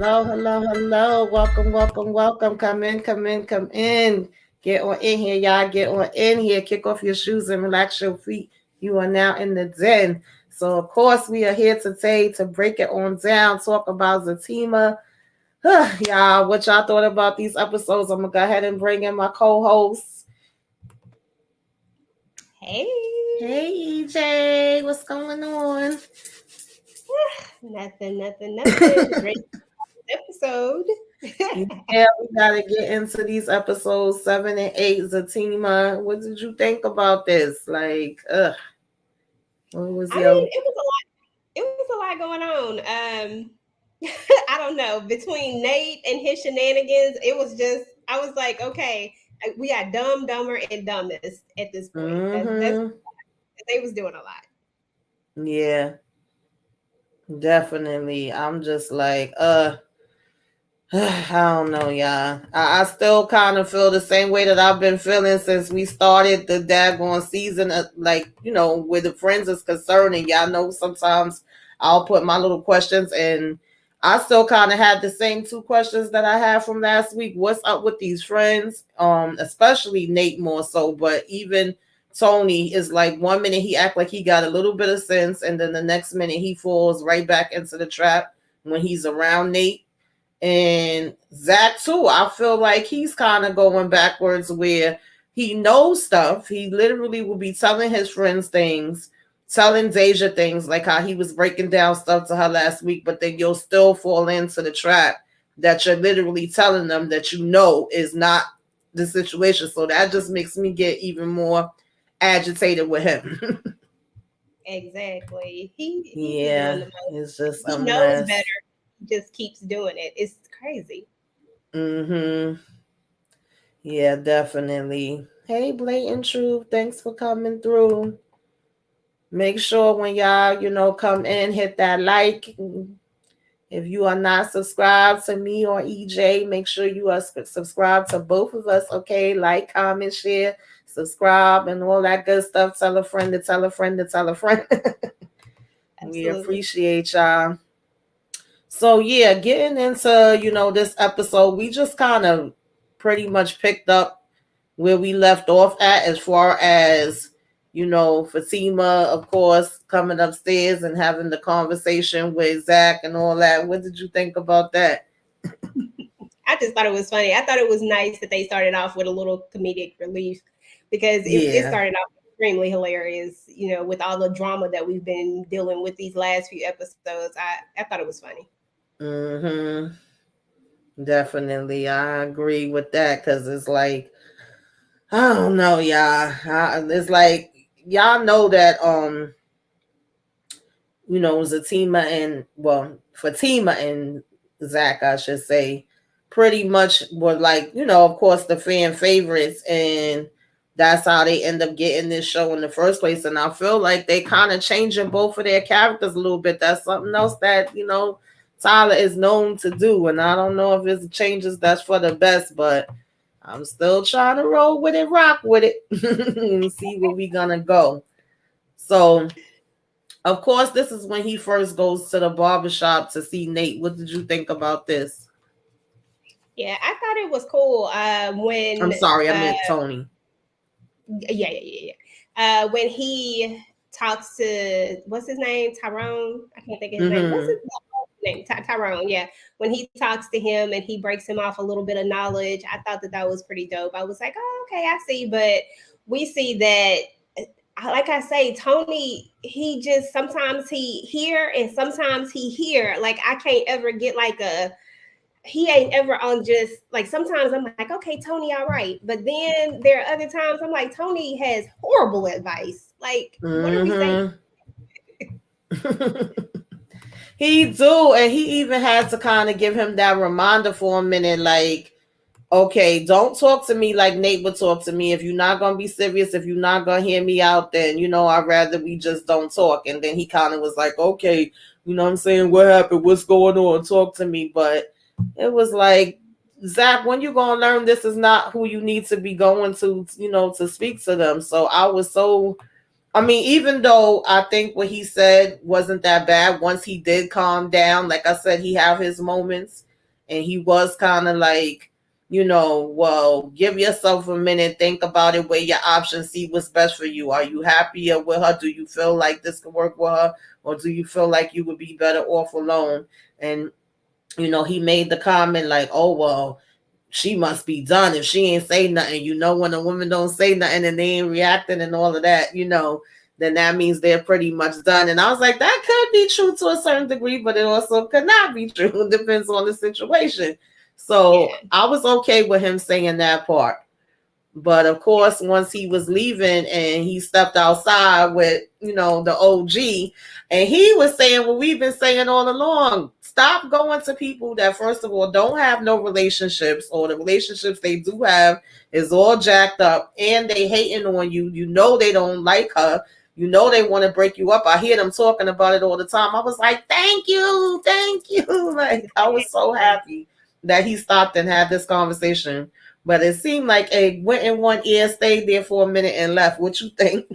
Hello, hello, hello. Welcome, welcome, welcome. Come in, come in, come in. Get on in here, y'all. Get on in here. Kick off your shoes and relax your feet. You are now in the den. So, of course, we are here today to break it on down, talk about Zatima. Y'all, what y'all thought about these episodes? I'm going to go ahead and bring in my co-hosts. Hey. Hey, EJ. What's going on? Nothing. Great episode. Yeah, we gotta get into these episodes 7 and 8. Zatima, what did you think about this? Like, what was I your? mean, it was a lot going on. I don't know. Between Nate and his shenanigans, it was just I was like, okay, we got dumb, dumber, and dumbest at this point. That's they was doing a lot. Yeah, definitely. I'm just like, I don't know, y'all. I still kind of feel the same way that I've been feeling since we started the daggone season. Like, where the friends is concerned, and y'all know sometimes I'll put my little questions, and I still kind of had the same two questions that I had from last week. What's up with these friends? Especially Nate more so, but even Tony is like 1 minute he act like he got a little bit of sense, and then the next minute he falls right back into the trap when he's around Nate. And Zach too, I feel like he's kind of going backwards where he knows stuff. He literally will be telling his friends things, telling Deja things like how he was breaking down stuff to her last week, but then you'll still fall into the trap that you're literally telling them that is not the situation. So that just makes me get even more agitated with him. Exactly. He be doing Yeah, the most. it's just He a knows mess. better. He just keeps doing it. It's crazy. Mm-hmm. Yeah, definitely. Hey, Blatant Truth, thanks for coming through. Make sure when y'all, come in, hit that like. If you are not subscribed to me or EJ, make sure you are subscribed to both of us, okay? Like, comment, share, subscribe, and all that good stuff. Tell a friend to tell a friend to tell a friend. We Absolutely. appreciate y'all. So yeah, getting into, this episode, we just kind of pretty much picked up where we left off at as far as, Fatima, of course, coming upstairs and having the conversation with Zach and all that. What did you think about that? I just thought it was funny. I thought it was nice that they started off with a little comedic relief because it Yeah. started off extremely hilarious, with all the drama that we've been dealing with these last few episodes. I thought it was funny. Mm-hmm. Definitely. I agree with that because it's like, I don't know, y'all. It's like, y'all know that, Zatima and Fatima and Zach, I should say, pretty much were like, of course, the fan favorites, and that's how they end up getting this show in the first place. And I feel like they kind of changing both of their characters a little bit. That's something else that Tyler is known to do, and I don't know if it's changes that's for the best, but I'm still trying to roll with it, rock with it, and see where we gonna go. So of course, this is when he first goes to the barbershop to see Nate. What did you think about this? Yeah, I thought it was cool. I'm sorry, I Uh, meant Tony. when he talks to what's his name, Tyrone. I can't think of his name. What's Mm-hmm. his name? Tyrone. Yeah. When he talks to him and he breaks him off a little bit of knowledge, I thought that was pretty dope. I was like, oh, okay, I see. But we see that, like I say, Tony, he just sometimes he here and sometimes he here. Like I can't ever get like he ain't ever on just like sometimes I'm like, okay, Tony, all right. But then there are other times I'm like, Tony has horrible advice. Like, what are we saying? Mm-hmm. He do, and he even had to kind of give him that reminder for a minute, like, okay, don't talk to me like Nate would talk to me. If you're not gonna be serious, if you're not gonna hear me out, then I'd rather we just don't talk. And then he kind of was like, okay, you know what I'm saying? What happened? What's going on? Talk to me. But it was like, Zach, when you gonna learn this is not who you need to be going to, to speak to them. So I was so, I mean, even though I think what he said wasn't that bad, once he did calm down, like I said, he have his moments. and he was kind of like, well, give yourself a minute, think about it, weigh your options, see what's best for you. Are you happier with her? Do you feel like this could work with her, or do you feel like you would be better off alone? And he made the comment like, oh well, she must be done if she ain't say nothing. When a woman don't say nothing and they ain't reacting and all of that, then that means they're pretty much done. And I was like, that could be true to a certain degree, but it also could not be true. It depends on the situation. So Yeah. I was okay with him saying that part. But of course, once he was leaving and he stepped outside with, the OG, and he was saying what we've been saying all along: stop going to people that, first of all, don't have no relationships, or the relationships they do have is all jacked up, and they hating on you. They don't like her. They want to break you up. I hear them talking about it all the time. I was like, thank you, thank you. Like, I was so happy that he stopped and had this conversation. But it seemed like it went in one ear, stayed there for a minute, and left. What you think?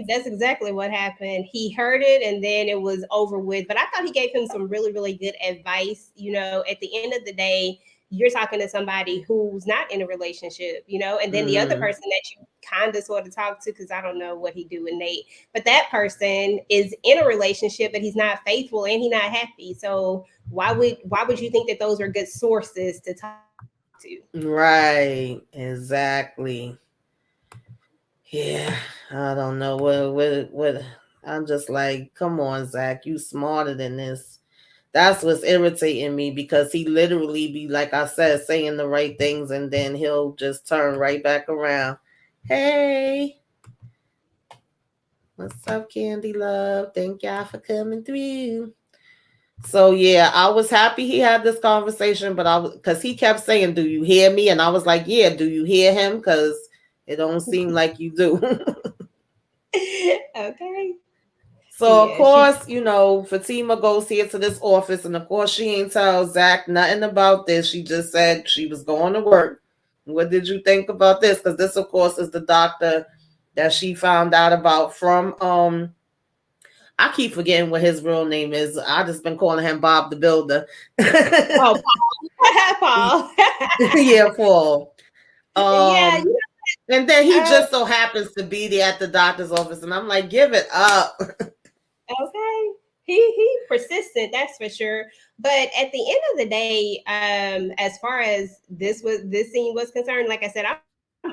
That's exactly what happened. He heard it and then it was over with. But I thought he gave him some really, really good advice. At the end of the day, you're talking to somebody who's not in a relationship, and then the other Mm-hmm. person that you kind of sort of talk to, because I don't know what he do with Nate, but that person is in a relationship, but he's not faithful and he's not happy. So why would you think that those are good sources to talk to? Right. Exactly. Yeah. I don't know what. I'm just like, come on, Zach, you smarter than this. That's what's irritating me, because he literally be, like I said, saying the right things, and then he'll just turn right back around. Hey, what's up, Candy Love? Thank y'all for coming through. So yeah, I was happy he had this conversation, but I was, because he kept saying, "Do you hear me?" And I was like, "Yeah, do you hear him?" Because it don't seem like you do. Okay. So of Yeah, she course, Fatima goes here to this office, and of course she ain't tell Zach nothing about this. She just said she was going to work. What did you think about this? Because this, of course, is the doctor that she found out about from I keep forgetting what his real name is. I just been calling him Bob the Builder. Oh, Paul. Yeah, Paul. Yeah, Um, and then he uh, just so happens to be there at the doctor's office, and I'm like, give it up. okay. He persistent, that's for sure. But at the end of the day, as far as this scene was concerned, like I said, I'm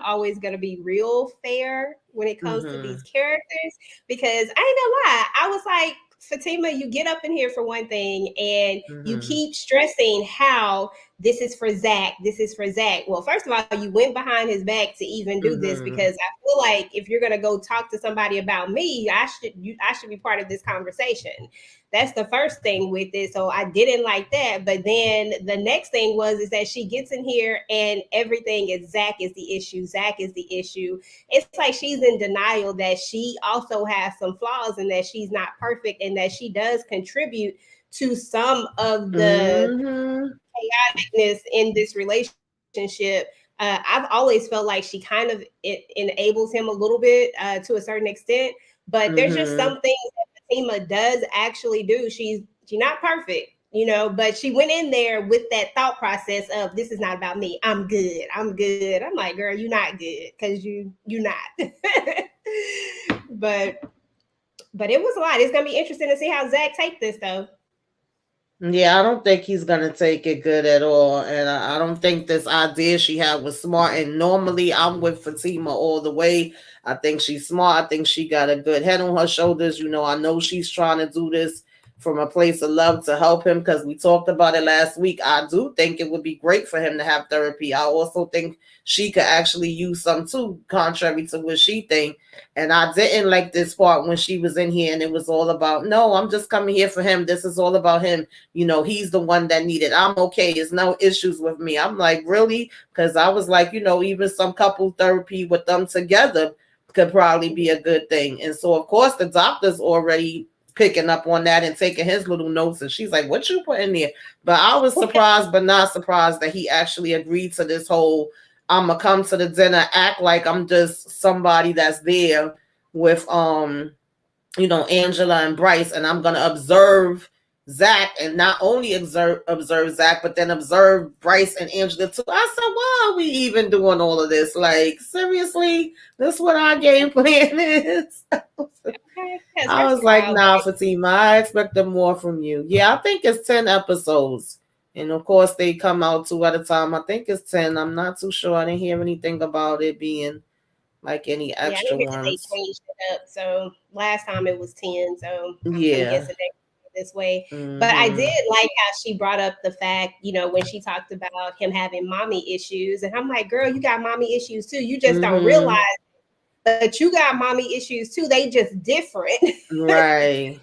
always gonna be real fair when it comes to these Mm-hmm. characters, because I ain't gonna lie, I was like, Fatima, you get up in here for one thing and you Mm-hmm. keep stressing how this is for Zach. This is for Zach. Well, first of all, you went behind his back to even do this, Mm-hmm. because I feel like if you're gonna go talk to somebody about me, I should be part of this conversation. That's the first thing with it. So I didn't like that. But then the next thing was is that she gets in here and everything is Zach is the issue. Zach is the issue. It's like she's in denial that she also has some flaws and that she's not perfect and that she does contribute to some of the Mm-hmm. chaoticness in this relationship. I've always felt like she kind of it enables him a little bit to a certain extent, but there's just Mm-hmm. some things that Fatima does actually do. She's not perfect, but she went in there with that thought process of this is not about me. I'm good. I'm good. I'm like, girl, you're not good because you're not. but but it was a lot. It's gonna be interesting to see how Zach take this though. Yeah, I don't think he's gonna take it good at all, and I don't think this idea she had was smart. And normally, I'm with Fatima all the way. I think she's smart. I think she got a good head on her shoulders. I know she's trying to do this from a place of love to help him, because we talked about it last week. I do think it would be great for him to have therapy. I also think she could actually use some too, contrary to what she think. And I didn't like this part when she was in here and it was all about, no, I'm just coming here for him. This is all about him. He's the one that needed. I'm okay. There's no issues with me. I'm like, really? Because I was like, even some couple therapy with them together could probably be a good thing. And so, of course, the doctor's already picking up on that and taking his little notes. And she's like, what you put in there? But I was surprised, but not surprised that he actually agreed to this whole, I'm going to come to the dinner, act like I'm just somebody that's there with, Angela and Bryce, and I'm going to observe Zach, and not only observe Zach, but then observe Bryce and Angela too. I said, why are we even doing all of this? Like, seriously, this what our game plan is. Because I first was of like, all, nah, Fatima, I expected more from you. Yeah, I think it's 10 episodes. And of course, they come out two at a time. I think it's 10. I'm not too sure. I didn't hear anything about it being like any yeah, I extra didn't hear that they ones. changed it up. So last time it was 10. So I'm Yeah. guessing they this way. But I did Mm-hmm. like how she brought up the fact, when she talked about him having mommy issues. And I'm like, girl, you got mommy issues too. You just don't realize, Mm-hmm. but you got mommy issues too. They just different. Right.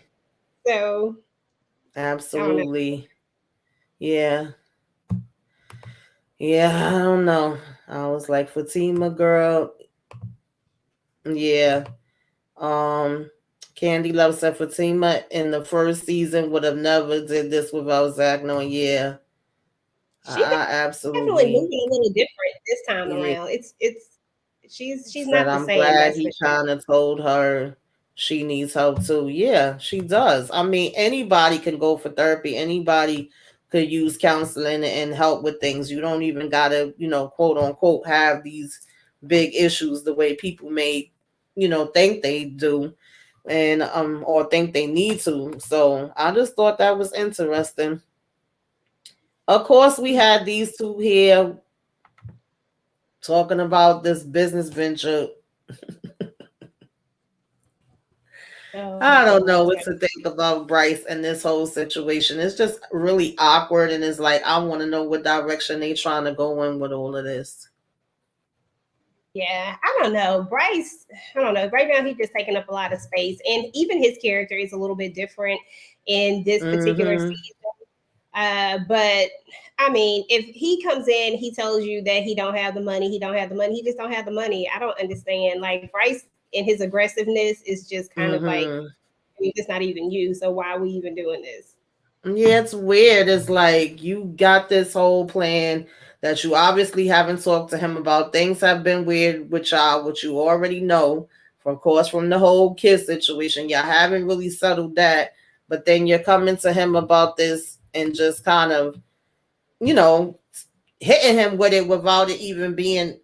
So I don't know. Absolutely. Yeah. Yeah, I don't know. I was like, Fatima, girl. Yeah. Um, Candy Love said Fatima in the first season would have never did this without Zach knowing. Yeah, She I definitely absolutely. moving a little different this time Yeah, around. It's she's said not the I'm same, glad that's for he sure. kind of told her she needs help too. Yeah, she does. I mean, anybody can go for therapy. Anybody could use counseling and help with things. You don't even gotta, quote unquote, have these big issues the way people may, think they do and or think they need to. So I just thought that was interesting. Of course, we had these two here talking about this business venture. Oh I my don't know goodness. what to think about Bryce and this whole situation. It's just really awkward, and it's like I want to know what direction they trying to go in with all of this. Yeah, I don't know. Bryce, I don't know. Right now, he's just taking up a lot of space, and even his character is a little bit different in this particular Mm-hmm. season. But I mean, if he comes in, he tells you that he don't have the money, he don't have the money, he just don't have the money. I don't understand. Like Bryce and his aggressiveness is just kind of like, Mm-hmm. I mean, it's not even you. So why are we even doing this? Yeah, it's weird. It's like you got this whole plan that you obviously haven't talked to him about. Things have been weird with y'all, which you already know, of course, from the whole kid situation. Y'all haven't really settled that. But then you're coming to him about this and just kind of, you know, hitting him with it without it even being,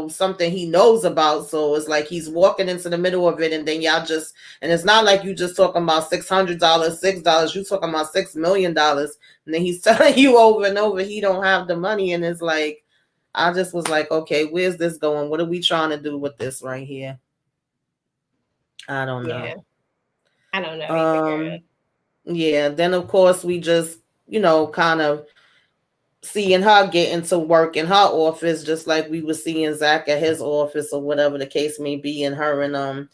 something he knows about. So it's like he's walking into the middle of it, and then y'all just, and it's not like you just talking about $600, $6. You talking about $6 million, and then he's telling you over and over he don't have the money, and it's like I just was like, okay, where's this going? What are we trying to do with this right here? I don't know. Yeah, I don't know either, girl. Um, yeah. Then of course we just, kind of seeing her get into work in her office, just like we were seeing Zach at his office or whatever the case may be, and her and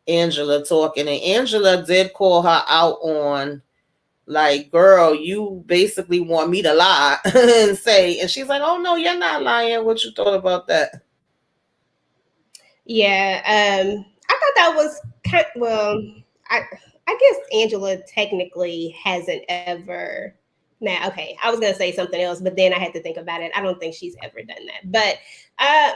Angela talking. And Angela did call her out on like, girl, you basically want me to lie and say, and she's like, oh no, you're not lying. What you thought about that? Yeah, I thought that was well. I I guess Angela technically hasn't ever. Now, okay, I was gonna say something else, but then I had to think about it. I don't think she's ever done that. But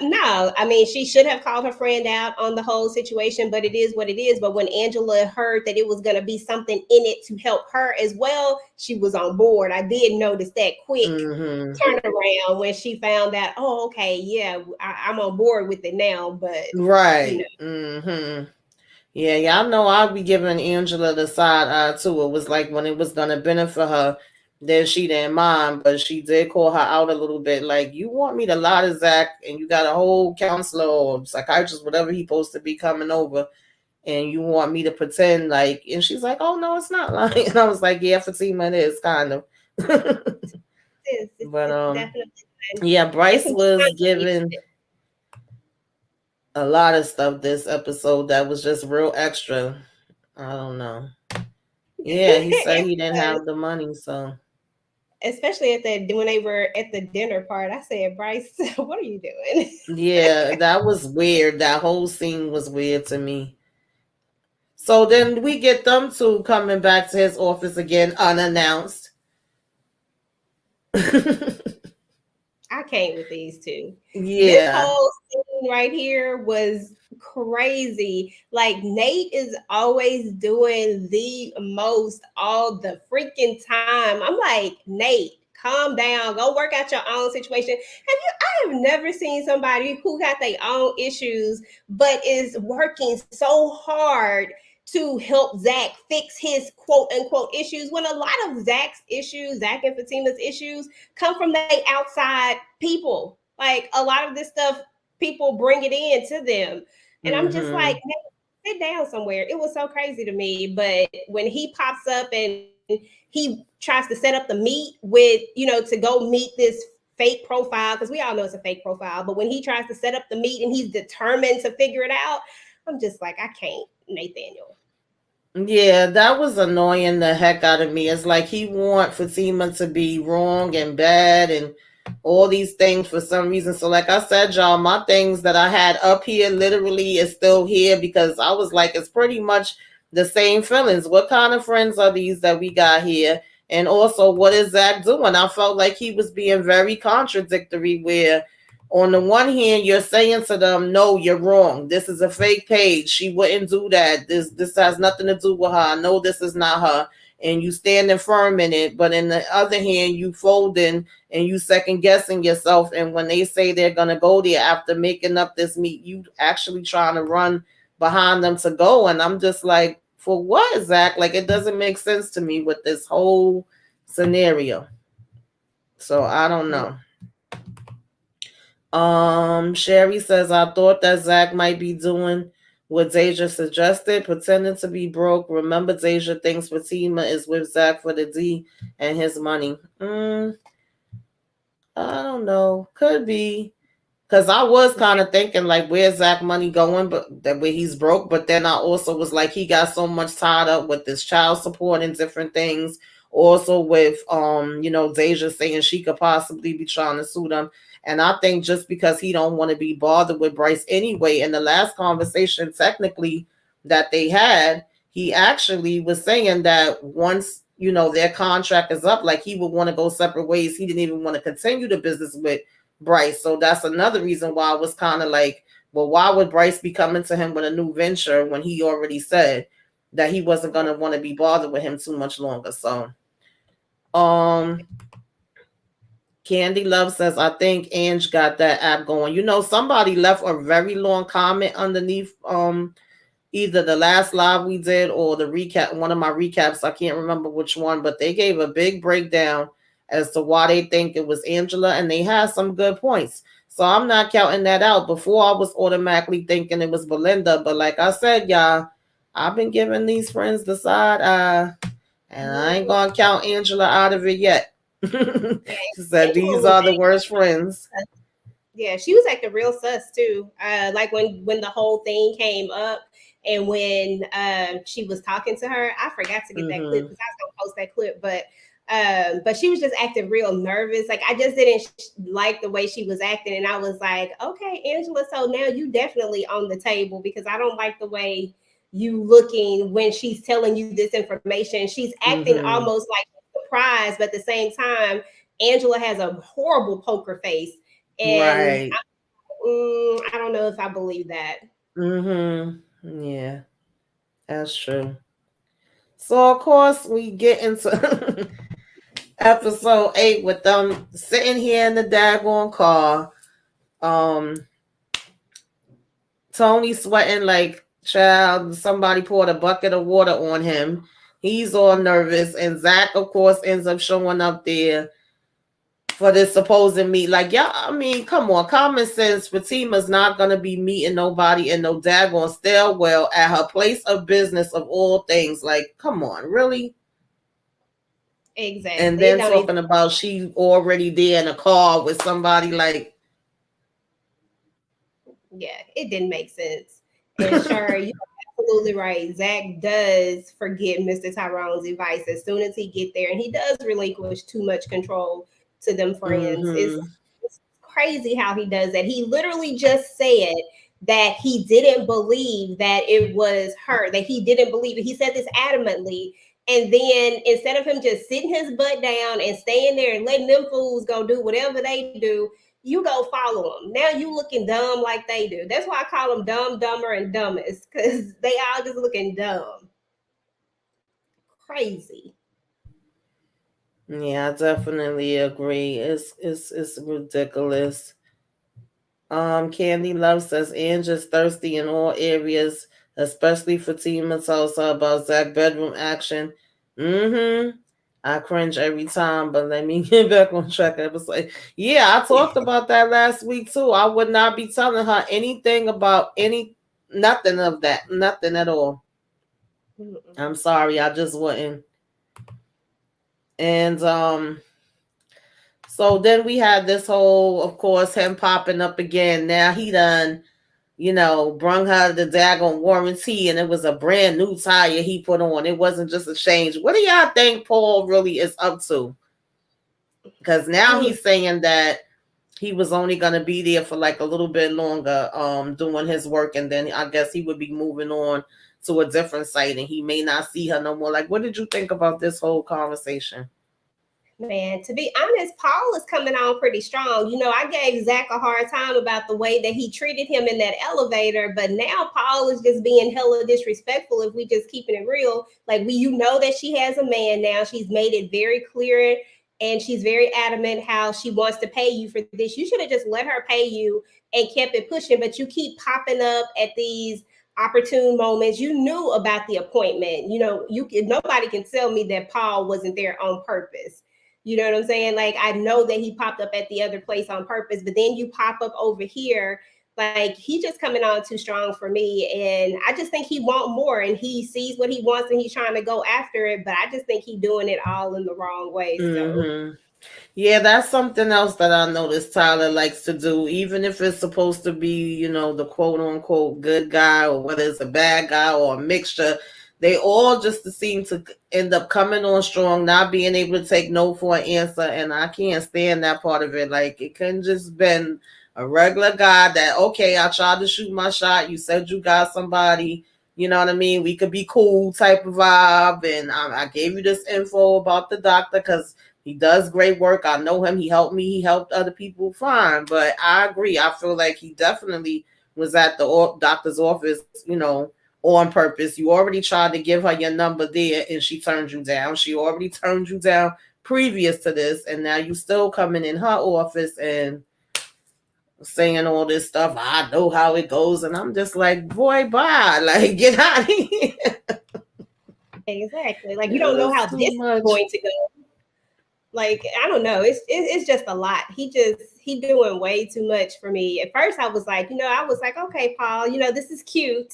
no, I mean she should have called her friend out on the whole situation. But it is what it is. But when Angela heard that it was gonna be something in it to help her as well, she was on board. I did notice that quick Mm-hmm. turnaround when she found out, oh, okay, yeah, I'm on board with it now. But you know, Right. Mm-hmm. Yeah, y'all know I'll be giving Angela the side eye too. It was like when it was gonna benefit her, then she didn't mind, but she did call her out a little bit. Like, you want me to lie to Zach, and you got a whole counselor or psychiatrist, whatever he's supposed to be coming over, and you want me to pretend like, and she's like, oh no, it's not lying. And I was like, yeah, Fatima, it is kind of. But it's definitely fun. yeah, It's Bryce some was time given wasted. a lot of stuff this episode that was just real extra. I don't know. Yeah, he said It he didn't was, have the money, so especially at the when they were at the dinner part. I said, Bryce, what are you doing? yeah, that was weird. That whole scene was weird to me. So then we get them two coming back to his office again unannounced. I came with these two. This Yeah. whole scene right here was crazy. Like Nate is always doing the most all the freaking time. I'm like, Nate, calm down. Go work out your own situation. I have never seen somebody who got their own issues but is working so hard to help Zach fix his quote unquote issues when a lot of Zach's issues, Zach and Fatima's issues, come from the outside people. Like a lot of this stuff, people bring it in to them. And I'm just like, Mm-hmm. sit down somewhere. It was so crazy to me. But when he pops up and he tries to set up the meet with, to go meet this fake profile, because we all know it's a fake profile, but when he tries to set up the meet and he's determined to figure it out, I'm just like, I can't, Nathaniel. Yeah, that was annoying the heck out of me. It's like he want Fatima to be wrong and bad and all these things for some reason. So like I said, y'all, my things that I had up here literally is still here because I was like, it's pretty much the same feelings. What kind of friends are these that we got here? And also, what is Zach doing? I felt like he was being very contradictory where on the one hand, you're saying to them, "No, you're wrong. This is a fake page. She wouldn't do that. This has nothing to do with her. I know this is not her." And you standing firm in it, but in the other hand, you folding and you second guessing yourself. And when they say they're gonna go there after making up this meet, you actually trying to run behind them to go. And I'm just like, for what, Zach? Like it doesn't make sense to me with this whole scenario. So I don't know. Sherry says, I thought that Zach might be doing what Deja suggested, pretending to be broke. Remember, Deja thinks Fatima is with Zach for the D and his money. I don't know. Could be. Because I was kind of thinking, like, where's Zach money going? But that way he's broke. But then I also was like, he got so much tied up with this child support and different things. Also with, Deja saying she could possibly be trying to sue them. And I think just because he don't want to be bothered with Bryce anyway, in the last conversation, technically, that they had, he actually was saying that once, their contract is up, like he would want to go separate ways. He didn't even want to continue the business with Bryce. So that's another reason why I was kind of like, well, why would Bryce be coming to him with a new venture when he already said that he wasn't gonna want to be bothered with him too much longer? So, um, Candy Love says, I think Ange got that app going. Somebody left a very long comment underneath either the last live we did or the recap, one of my recaps. I can't remember which one, but they gave a big breakdown as to why they think it was Angela, and they had some good points. So I'm not counting that out. Before I was automatically thinking it was Belinda, but like I said, y'all, I've been giving these friends the side eye, and I ain't gonna count Angela out of it yet. Yeah, She said these Angela was are the worst friends. Yeah, she was acting real sus too. Like when the whole thing came up, and when she was talking to her, I forgot to get that clip Mm-hmm. because I was gonna post that clip, but she was just acting real nervous. Like I just didn't like the way she was acting, and I was like, okay, Angela, so now you definitely on the table because I don't like the way you looking when she's telling you this information. She's acting Mm-hmm. almost like surprised, but at the same time, Angela has a horrible poker face and Right. I don't know if I believe that. Mm-hmm. Yeah, that's true. So of course we get into episode 8 with them sitting here in the daggone car. Um, Tony sweating like child. Somebody poured a bucket of water on him. He's all nervous, and Zach, of course, ends up showing up there for this supposed meet. Like, yeah, I mean, come on, common sense. Fatima's not gonna be meeting nobody in no daggone stairwell at her place of business of all things. Like, come on, really? And Exactly. It then don't even talking about she already there in a car with somebody like yeah, it didn't make sense. And sure, you're absolutely right. Zach does forget Mr. Tyrone's advice as soon as he get there, and he does relinquish too much control to them friends. mm-hmm, It's crazy how he does that. He literally just said that he didn't believe that it was her, that he didn't believe it. He said this adamantly. And then instead of him just sitting his butt down and staying there and letting them fools go do whatever they do, you go follow them. Now you looking dumb like they do. That's why I call them dumb, dumber, and dumbest, because they all just looking dumb, crazy. Yeah, I definitely agree. It's ridiculous. Candy Love says Ange is thirsty in all areas, especially Fatima tells her about Zach bedroom action. Mm-hmm. I cringe every time, but let me get back on track. I was like, yeah, I talked about that last week too. I would not be telling her anything about nothing of that, nothing at all. I'm sorry, I just wouldn't. And so then we had this whole, of course, him popping up again. Now he done, brung her the daggone warranty, and it was a brand new tire he put on. It wasn't just a change. What do y'all think Paul really is up to? Because now he's saying that he was only going to be there for like a little bit longer, doing his work, and then I guess he would be moving on to a different site, and he may not see her no more. Like, what did you think about this whole conversation? Man, to be honest, Paul is coming on pretty strong. I gave Zach a hard time about the way that he treated him in that elevator, but now Paul is just being hella disrespectful if we just keeping it real. Like that she has a man now. She's made it very clear and she's very adamant how she wants to pay you for this. You should have just let her pay you and kept it pushing, but you keep popping up at these opportune moments. You knew about the appointment. Nobody can tell me that Paul wasn't there on purpose. You know what I'm saying? Like, I know that he popped up at the other place on purpose, but then you pop up over here. Like, he just coming on too strong for me. And I just think he want more and he sees what he wants and he's trying to go after it. But I just think he's doing it all in the wrong way. So, Mm-hmm. Yeah, that's something else that I noticed Tyler likes to do, even if it's supposed to be, the quote unquote good guy, or whether it's a bad guy or a mixture. They all just seem to end up coming on strong, not being able to take no for an answer, and I can't stand that part of it. Like, it couldn't just been a regular guy that, okay, I tried to shoot my shot. You said you got somebody. You know what I mean? We could be cool type of vibe, and I gave you this info about the doctor because he does great work. I know him. He helped me. He helped other people. Fine. But I agree. I feel like he definitely was at the doctor's office, on purpose. You already tried to give her your number there and she turned you down. She already turned you down previous to this. And now you still coming in her office and saying all this stuff. I know how it goes. And I'm just like, boy, bye. Like, get out of here. exactly. Like, you don't know It's how too this is much. going to go. Like, I don't know. It's just a lot. He doing way too much for me. At first I was like, okay, Paul, this is cute.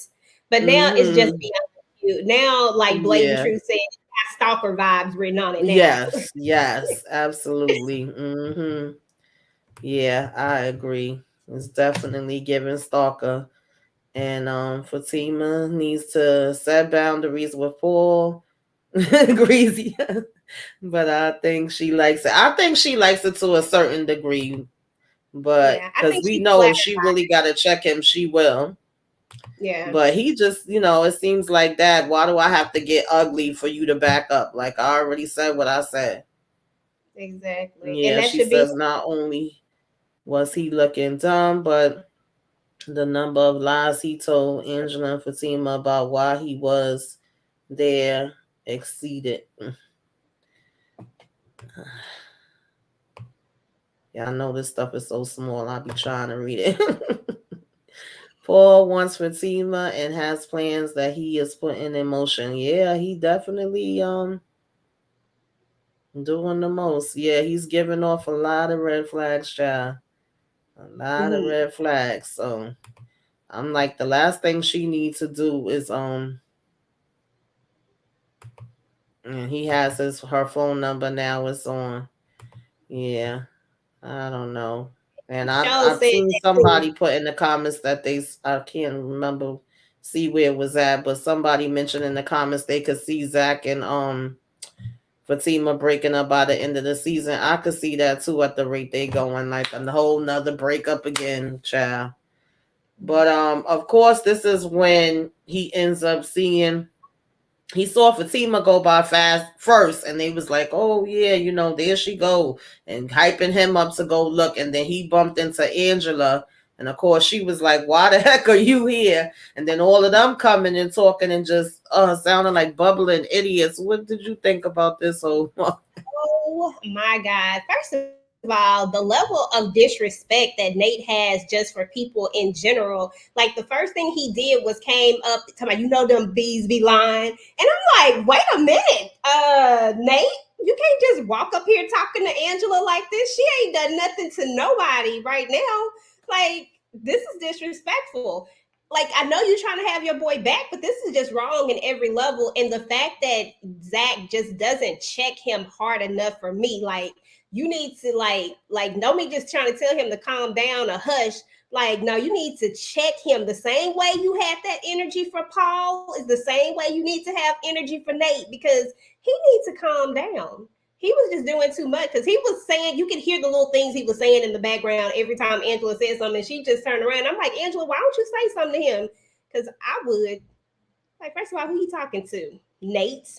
But now it's just Mm-hmm. beyond cute. Now, like Blatant Yeah. Truth said, it got stalker vibes written on it now. Yes, yes, absolutely. Yeah, I agree. It's definitely giving stalker. And Fatima needs to set boundaries with Paul. Greasy. But I think she likes it. I think she likes it to a certain degree. But Yeah, I because think we she's know if flattered she by really gotta check him, she will. it. Yeah, But he just, it seems like that. Why do I have to get ugly for you to back up? Like I already said what I said. exactly. And Yeah, that she should be says not only was he looking dumb, but the number of lies he told Angela and Fatima about why he was there exceeded. Yeah, I know this stuff is so small. I'll be trying to read it. Paul wants Fatima and has plans that he is putting in motion. Yeah, he definitely doing the most. Yeah, he's giving off a lot of red flags, child. A lot of mhm. red flags. So I'm like, the last thing she needs to do is and he has her phone number now. It's on. Yeah, I don't know. And Show I've said seen that too. somebody put in the comments that I can't remember, see where it was at, but somebody mentioned in the comments they could see Zach and Fatima breaking up by the end of the season. I could see that too at the rate they going, like a whole nother breakup again, child. But of course, this is when he ends up seeing he saw Fatima go by fast first, and they was like, "Oh yeah, there she go," and hyping him up to go look. And then he bumped into Angela, and of course she was like, "Why the heck are you here?" And then all of them coming and talking and just sounding like bubbling idiots. What did you think about this whole? Oh my God. First of all, the level of disrespect that Nate has just for people in general. Like the first thing he did was came up talking about, them bees be lying. And I'm like, wait a minute, Nate, you can't just walk up here talking to Angela like this. She ain't done nothing to nobody right now. Like, this is disrespectful. Like, I know you're trying to have your boy back, but this is just wrong in every level. And the fact that Zach just doesn't check him hard enough for me, like, you need to no me just trying to tell him to calm down or hush. Like, no, you need to check him. The same way you had that energy for Paul is the same way you need to have energy for Nate, because he needs to calm down. He was just doing too much, because he was saying, you could hear the little things he was saying in the background every time Angela said something. And she just turned around. I'm like, Angela, why don't you say something to him? Because I would. Like, first of all, who he talking to? Nate.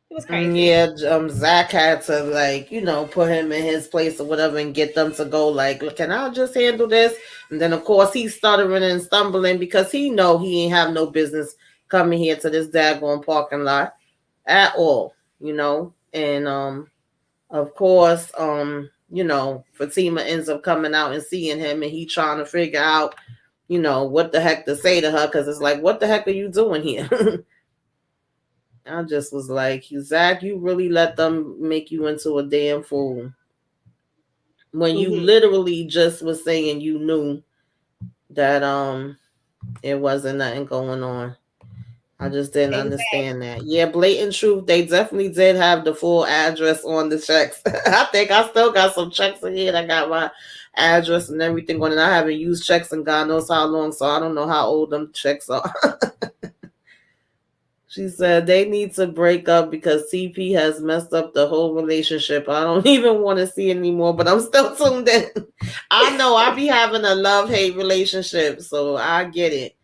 It was crazy. Yeah, Zach had to put him in his place or whatever and get them to go like, "Look, can I just handle this?" And then of course he's stuttering and stumbling because he know he ain't have no business coming here to this daggone parking lot at all. And of course, Fatima ends up coming out and seeing him, and he trying to figure out, what the heck to say to her, because it's like, what the heck are you doing here? I just was like, Zach, you really let them make you into a damn fool when you Mm-hmm. literally just was saying you knew that it wasn't nothing going on. I just didn't Exactly. understand that. Yeah, blatant truth. They definitely did have the full address on the checks. I think I still got some checks in here that got my address and everything on it. I haven't used checks in God knows how long, so I don't know how old them checks are. She said they need to break up because TP has messed up the whole relationship. I don't even want to see it anymore, but I'm still tuned in. I know I be having a love hate relationship, so I get it.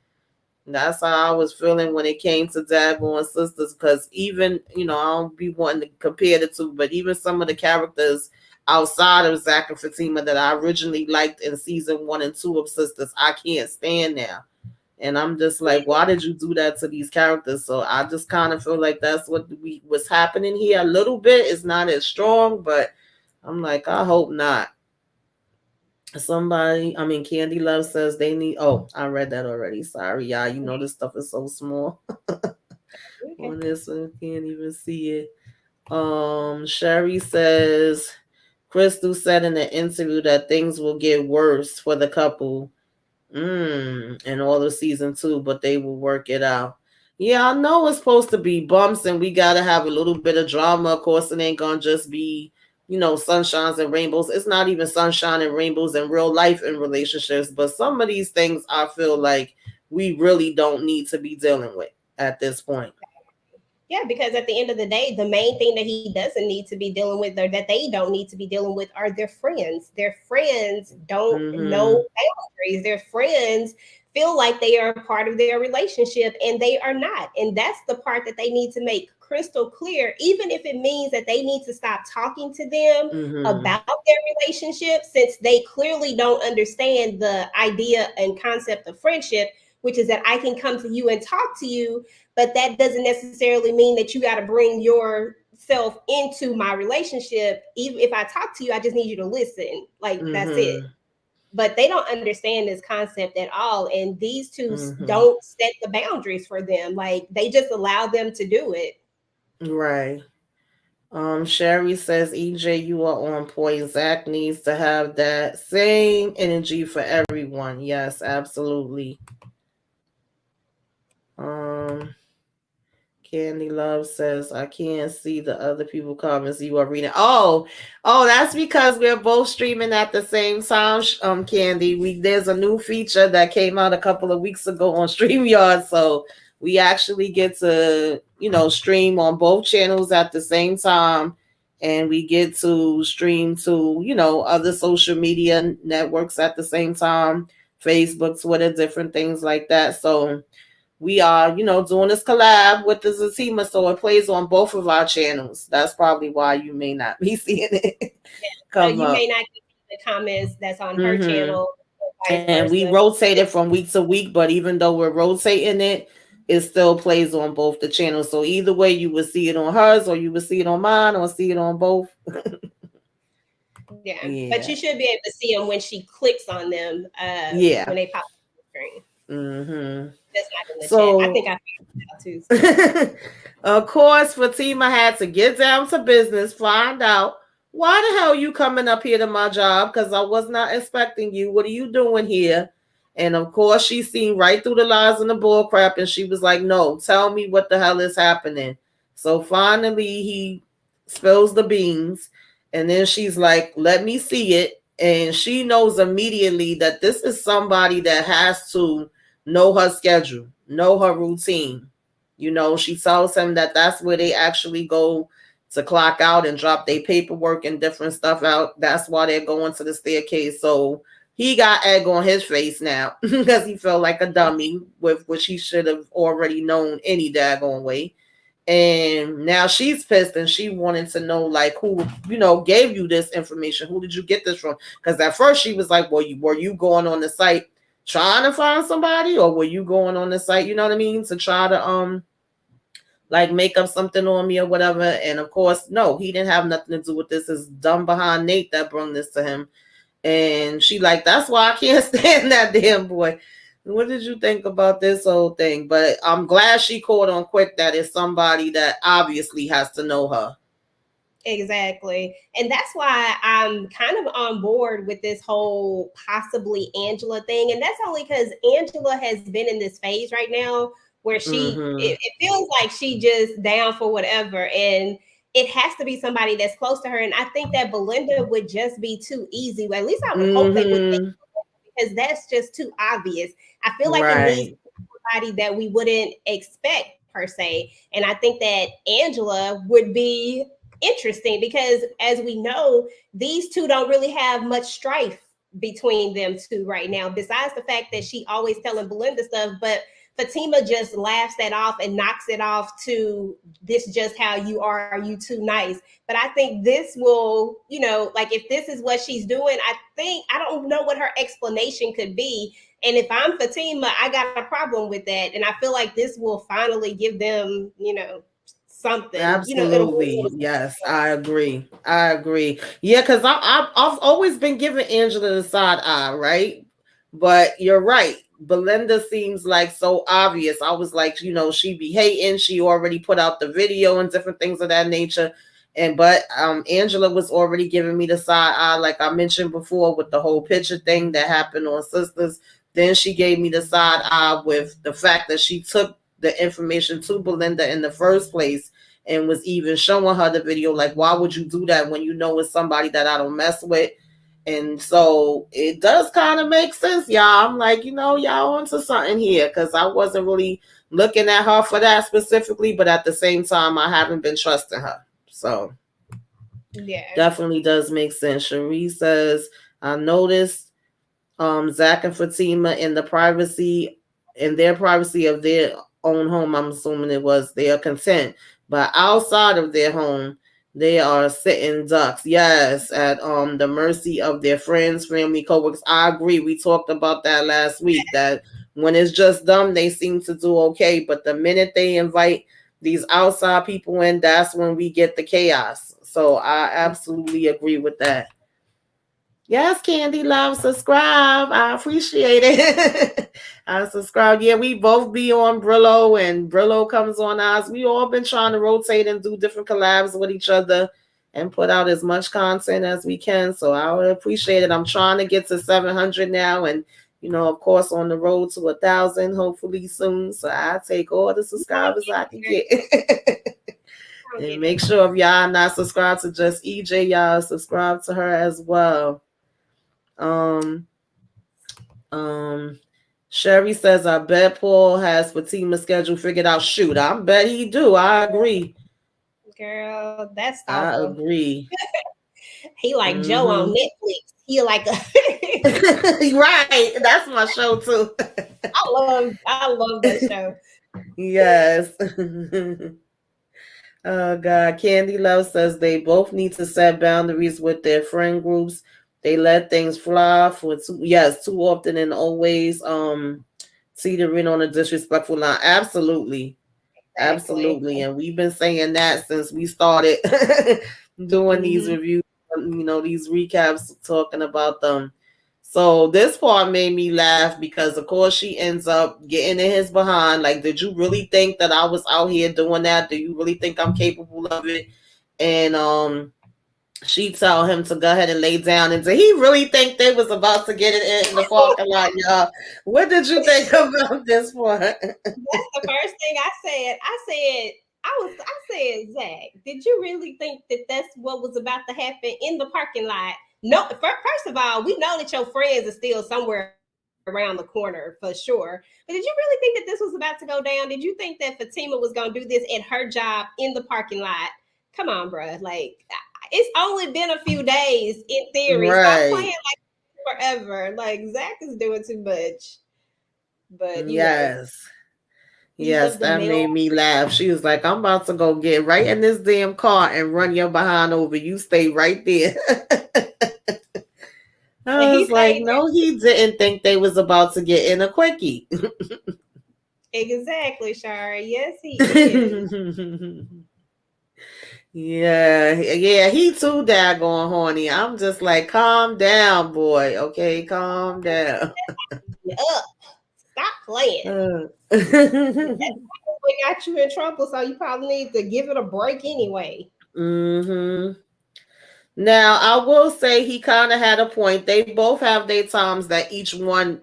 That's how I was feeling when it came to Daggone Sisters, because even, I don't be wanting to compare the two, but even some of the characters outside of Zach and Fatima that I originally liked in season 1 and 2 of Sisters, I can't stand now. And I'm just like, why did you do that to these characters? So I just kind of feel like that's what was happening here a little bit. It's not as strong, but I'm like, I hope not. Candy Love says they need. Oh, I read that already. Sorry, y'all. This stuff is so small Okay. on this, so I can't even see it. Sherry says Crystal said in the interview that things will get worse for the couple and all of season 2, but they will work it out. Yeah, I know it's supposed to be bumps and we gotta have a little bit of drama. Of course, it ain't gonna just be, sunshines and rainbows. It's not even sunshine and rainbows in real life in relationships, but some of these things I feel like we really don't need to be dealing with at this point. Yeah, because at the end of the day, the main thing that he doesn't need to be dealing with, or that they don't need to be dealing with, are their friends. Their friends don't Mm-hmm. know boundaries. Their friends feel like they are a part of their relationship, and they are not. And that's the part that they need to make crystal clear, even if it means that they need to stop talking to them Mm-hmm. about their relationship, since they clearly don't understand the idea and concept of friendship, which is that I can come to you and talk to you, but that doesn't necessarily mean that you got to bring yourself into my relationship. Even if I talk to you, I just need you to listen. Like, that's it. Mm-hmm. But they don't understand this concept at all, and these two Mm-hmm. don't set the boundaries for them. Like, they just allow them to do it. Right. Sherry says, EJ, you are on point. Zach needs to have that same energy for everyone. Yes, absolutely. Um, Candy Love says, I can't see the other people comments you are reading. Oh, that's because we're both streaming at the same time, Candy. There's a new feature that came out a couple of weeks ago on StreamYard, so we actually get to, stream on both channels at the same time, and we get to stream to, other social media networks at the same time, Facebook, Twitter, different things like that. So we are, doing this collab with the Zatima, so it plays on both of our channels. That's probably why you may not be seeing it So come you may up. not get the comments that's on her Mm-hmm. channel, or vice And we versa. rotate it from week to week, but even though we're rotating it, it still plays on both the channels. So either way, you would see it on hers, or you would see it on mine, or see it on both. Yeah, but you Yeah. should be able to see them when she clicks on them when Yeah. they pop on the screen. Mm-hmm. That's not in the chat. I think So I figured it out too. So of course, Fatima had to get down to business, find out why the hell you coming up here to my job, because I was not expecting you. What are you doing here? And of course, she seen right through the lies and the bull crap, and she was like, "No, tell me what the hell is happening." So finally, he spills the beans, and then she's like, "Let me see it." And she knows immediately that this is somebody that has to know her schedule, know her routine. She tells him that that's where they actually go to clock out and drop their paperwork and different stuff out. That's why they're going to the staircase. So he got egg on his face now because he felt like a dummy, with which he should have already known any daggone way. And now she's pissed and she wanted to know, like, who, gave you this information? Who did you get this from? Because at first she was like, well, were you going on the site trying to find somebody, or were you going on the site, you know what I mean, to try to like make up something on me or whatever. And of course, no, he didn't have nothing to do with this. It's dumb behind Nate that brought this to him. And she like, that's why I can't stand that damn boy. What did you think about this whole thing? But I'm glad she caught on quick that it's somebody that obviously has to know her. exactly. And that's why I'm kind of on board with this whole possibly Angela thing. And that's only because Angela has been in this phase right now where Mm-hmm. it feels like she just down for whatever. And it has to be somebody that's close to her. And I think that Belinda would just be too easy. Well, at least I would hope they would think, Mm-hmm. because that's just too obvious. I feel like it needs Right. somebody that we wouldn't expect per se. And I think that Angela would be interesting because, as we know, these two don't really have much strife between them two right now, besides the fact that she always telling Belinda stuff. But Fatima just laughs that off and knocks it off to, this just how you are, you too nice. But I think this will, like, if this is what she's doing, I don't know what her explanation could be. And if I'm Fatima, I got a problem with that. And I feel like this will finally give them, something. It'll move Absolutely. towards Yes, I agree. I agree. Yeah, because I've always been giving Angela the side eye, right? But you're right. Belinda seems like so obvious. I was like, she be hating. She already put out the video and different things of that nature. But Angela was already giving me the side eye, like I mentioned before, with the whole picture thing that happened on Sisters. Then she gave me the side eye with the fact that she took the information to Belinda in the first place and was even showing her the video. Like, why would you do that when you know it's somebody that I don't mess with? And so it does kind of make sense, y'all. I'm like, y'all onto something here, because I wasn't really looking at her for that specifically, but at the same time, I haven't been trusting her. So yeah. definitely does make sense. Cherie says, I noticed Zach and Fatima in their privacy of their own home. I'm assuming it was, they are content, but outside of their home, they are sitting ducks. Yes, at the mercy of their friends, family, coworkers. I agree. We talked about that last week. That when it's just them, they seem to do okay, but the minute they invite these outside people in, that's when we get the chaos. So I absolutely agree with that. Yes, Candy Love, subscribe. I appreciate it. I subscribe. Yeah, we both be on Brillo, and Brillo comes on us. We all been trying to rotate and do different collabs with each other and put out as much content as we can. So I would appreciate it. I'm trying to get to 700 now, and of course, on the road to 1,000, hopefully soon. So I take all the subscribers I can get. And make sure if y'all not subscribed to Just EJ, y'all subscribe to her as well. Um, Sherry says, I bet Paul has Fatima's schedule figured out. Shoot, I bet he do. I agree. Girl, that's I thoughtful. agree. He like Joe on Mm-hmm. Netflix. He like Right. That's my show too. I love that show. Yes. Oh God, Candy Love says they both need to set boundaries with their friend groups. They let things fly for too often and always teetering on a disrespectful line. Absolutely. Exactly. Absolutely. And we've been saying that since we started doing these Hmm. reviews, these recaps talking about them. So this part made me laugh because of course she ends up getting in his behind. Like, did you really think that I was out here doing that? Do you really think I'm capable of it? And she tell him to go ahead and lay down. And did he really think they was about to get it in the parking lot, y'all? What did you think about this part? That's the first thing I said. I said, Zach, did you really think that that's what was about to happen in the parking lot? No, first of all, we know that your friends are still somewhere around the corner for sure. But did you really think that this was about to go down? Did you think that Fatima was going to do this at her job in the parking lot? Come on, bruh. Like, it's only been a few days in theory. Stop playing Right. like forever. Like, Zach is doing too much. But, Yes. he's Yes, of the that male. made me laugh. She was like, I'm about to go get right in this damn car and run your behind over. You stay right there. And I he was like, stayed no, he didn't think they was about to get in a quickie. there. Exactly, Shari. Yes, he is. Yeah, yeah, he too daggone horny. I'm just like, calm down, boy. Okay, calm down. Up. Stop playing. Uh. We got you in trouble, so you probably need to give it a break anyway. hmm Now, I will say he kind of had a point. They both have their times that each one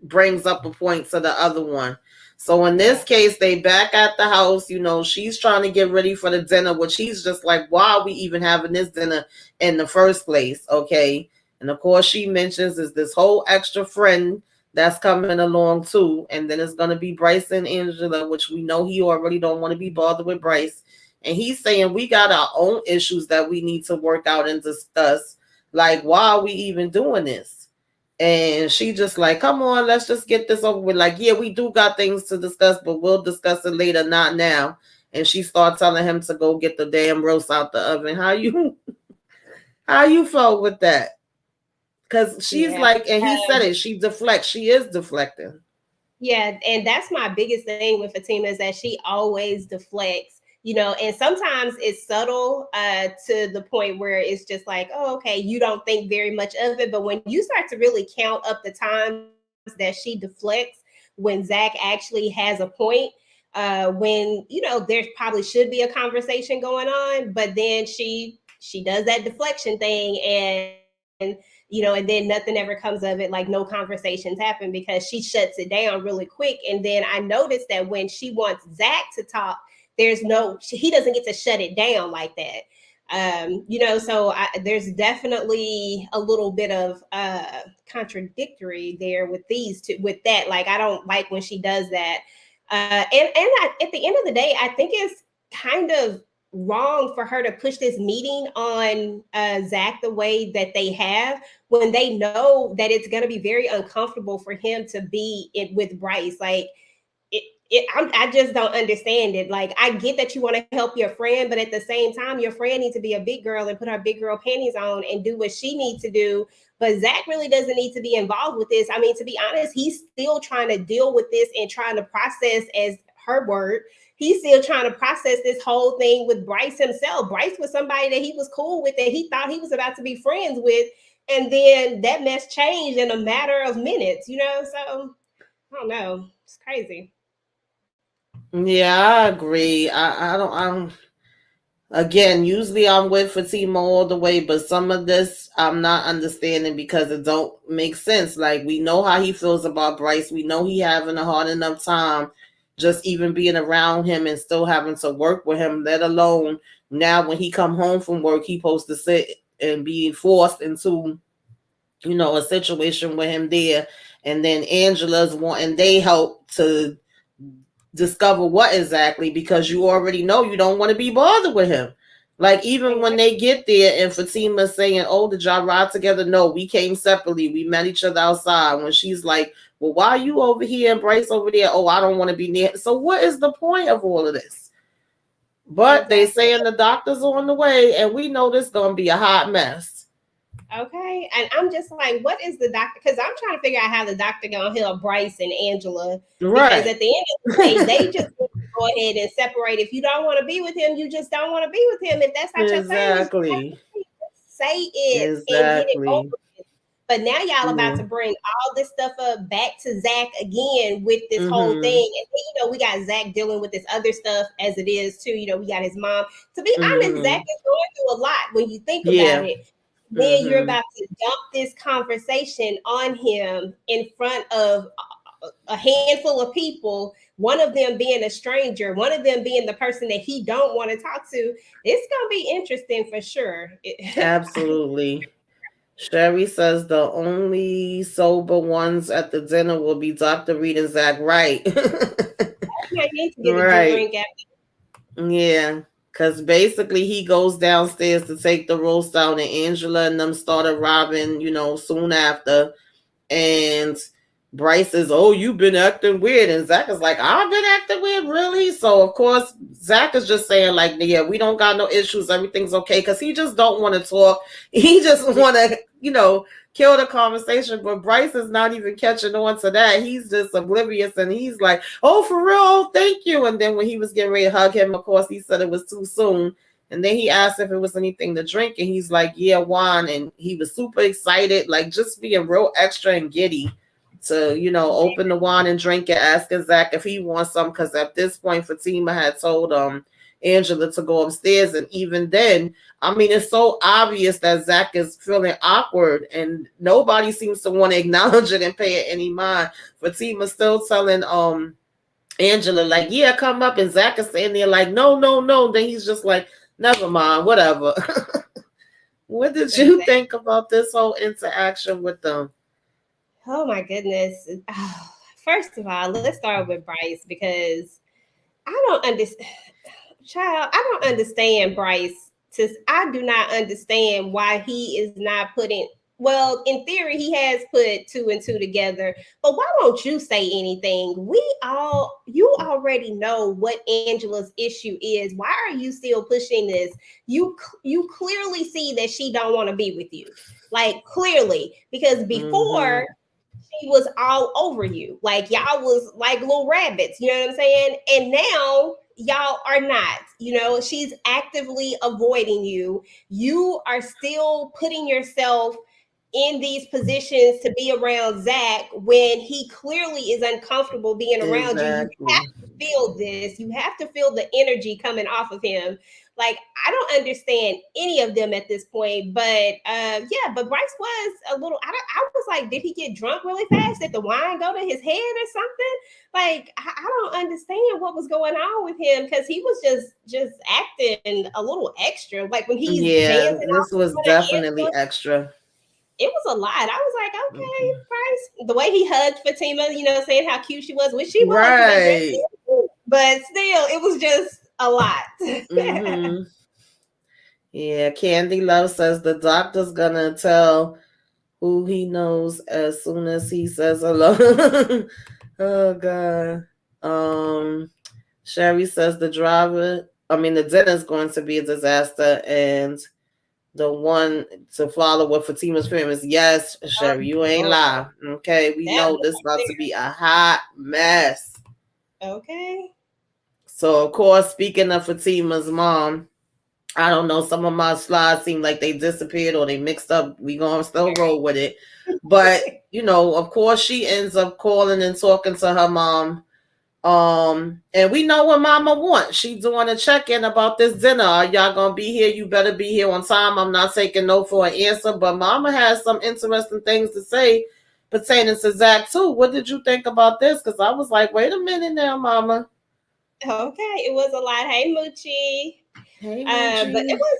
brings up a point to the other one. So in this Yeah. case, they back at the house. She's trying to get ready for the dinner, which he's just like, why are we even having this dinner in the first place? Okay. And of course, she mentions is this whole extra friend that's coming along too. And then it's going to be Bryce and Angela, which we know he already don't want to be bothered with Bryce. And he's saying we got our own issues that we need to work out and discuss. Like, why are we even doing this? And she just like, come on, let's just get this over with. Like, yeah, we do got things to discuss, but we'll discuss it later, not now. And she started telling him to go get the damn roast out the oven. How you felt with that? Because she's Yeah. like, and he said it, she deflects. She is deflecting. Yeah, and that's my biggest thing with Fatima is that she always deflects, and sometimes it's subtle to the point where it's just like, oh, okay, you don't think very much of it. But when you start to really count up the times that she deflects, when Zach actually has a point, when there probably should be a conversation going on, but then she does that deflection thing, and then nothing ever comes of it, like no conversations happen because she shuts it down really quick. And then I noticed that when she wants Zach to talk, he doesn't get to shut it down like that. So there's definitely a little bit of contradictory there with these two, with that. Like, I don't like when she does that. At the end of the day, I think it's kind of wrong for her to push this meeting on Zach the way that they have, when they know that it's going to be very uncomfortable for him to be with Bryce. Like, I just don't understand it. Like, I get that you want to help your friend, but at the same time, your friend needs to be a big girl and put her big girl panties on and do what she needs to do. But Zach really doesn't need to be involved with this. I mean, to be honest, he's still trying to deal with this and trying to process, as her word, he's still trying to process this whole thing with Bryce himself. Bryce was somebody that he was cool with, that he thought he was about to be friends with. And then that mess changed in a matter of minutes, So I don't know. It's crazy. Yeah, I agree. I don't. Again, usually I'm with Fatima all the way, but some of this I'm not understanding because it don't make sense. Like, we know how he feels about Bryce. We know he having a hard enough time just even being around him and still having to work with him, let alone now when he come home from work, he supposed to sit and be forced into, a situation with him there. And then Angela's wanting they help to discover what exactly, because you already know you don't want to be bothered with him. Like, even when they get there and Fatima's saying, oh, did y'all ride together? No, we came separately. We met each other outside. When she's like, Well, why you over here and Bryce over there? Oh, I don't want to be near. So what is the point of all of this? But they Exactly. saying the doctor's on the way, and we know this gonna be a hot mess. Okay. And I'm just like, what is the doctor? Because I'm trying to figure out how the doctor gonna help Bryce and Angela. Because Right. at the end of the day, they just need to go ahead and separate. If you don't want to be with him, you just don't want to be with him. If that's not your thing, just Exactly. say it and get it over Exactly. with. But now y'all about Yeah. to bring all this stuff up back to Zach again with this whole Mm-hmm. thing. And then, we got Zach dealing with this other stuff as it is too. We got his mom. To be honest, Zach Mm-hmm. is going through a lot when you think about Yeah. it. Then you're Mm-hmm. about to dump this conversation on him in front of a handful of people, one of them being a stranger, one of them being the person that he don't want to talk to. It's gonna be interesting for sure. Absolutely. Sherry says the only sober ones at the dinner will be Dr. Reed and Zach Wright. I need to get a Right. drink after. Yeah. Because basically he goes downstairs to take the roast down, and Angela and them started robbing, soon after. And Bryce says, "Oh, you've been acting weird." And Zach is like, "I've been acting weird, really?" So, of course, Zach is just saying, like, "Yeah, we don't got no issues. Everything's okay." Because he just don't want to talk. He just want to, kill the conversation. But Bryce is not even catching on to that. He's just oblivious. And he's like, "Oh, for real? Oh, thank you." And then when he was getting ready to hug him, of course, he said it was too soon. And then he asked if it was anything to drink, and he's like, "Yeah, wine." And he was super excited, like just being real extra and giddy to, open the wine and drink it, asking Zach if he wants some. Because at this point, Fatima had told Angela to go upstairs, and even then, I mean, it's so obvious that Zach is feeling awkward, and nobody seems to want to acknowledge it and pay it any mind. Fatima's still telling Angela, like, "Yeah, come up," and Zach is saying there like, "No, no, no." Then he's just like, "Never mind, whatever." What did you Exactly. think about this whole interaction with them? Oh my goodness. First of all, let's start with Bryce because I don't understand. Child, I don't understand Bryce. I do not understand why he is not putting. Well, in theory, he has put two and two together. But why don't you say anything? You already know what Angela's issue is. Why are you still pushing this? You clearly see that she don't want to be with you, like clearly, because Mm-hmm. before she was all over you. Like y'all was like little rabbits, you know what I'm saying? And now y'all are not. She's actively avoiding you. You are still putting yourself in these positions to be around Zach when he clearly is uncomfortable being around you. You Exactly. have to feel this. You have to feel the energy coming off of him. Like I don't understand any of them at this point, but yeah, but Bryce was a little. I was like, did he get drunk really fast? Did the wine go to his head or something? Like I don't understand what was going on with him because he was just acting a little extra. Like when he's dancing Yeah, off this was in front of definitely Angela, extra. it was a lot. I was like, okay, Mhm. Bryce. The way he hugged Fatima, saying how cute she was, which she was in that dress, Right. but still, it was just a lot. Mm-hmm. Yeah, Candy Love says the doctor's gonna tell who he knows as soon as he says hello. Oh God. Sherry says the dinner's going to be a disaster, and the one to follow what Fatima's film is. Yes, Sherry, you ain't Oh, lie. Okay, we that know was this about to be a hot mess. okay. So, of course, speaking of Fatima's mom, I don't know. Some of my slides seem like they disappeared or they mixed up. We gonna still roll with it, but of course, she ends up calling and talking to her mom. And we know what Mama wants. She doing a check-in about this dinner. Are y'all gonna be here? You better be here on time. I'm not taking no for an answer. But Mama has some interesting things to say pertaining to Zach too. What did you think about this? Because I was like, wait a minute now, Mama. Okay, it was a lot. Hey, Moochie. Hey, But it Moochie. was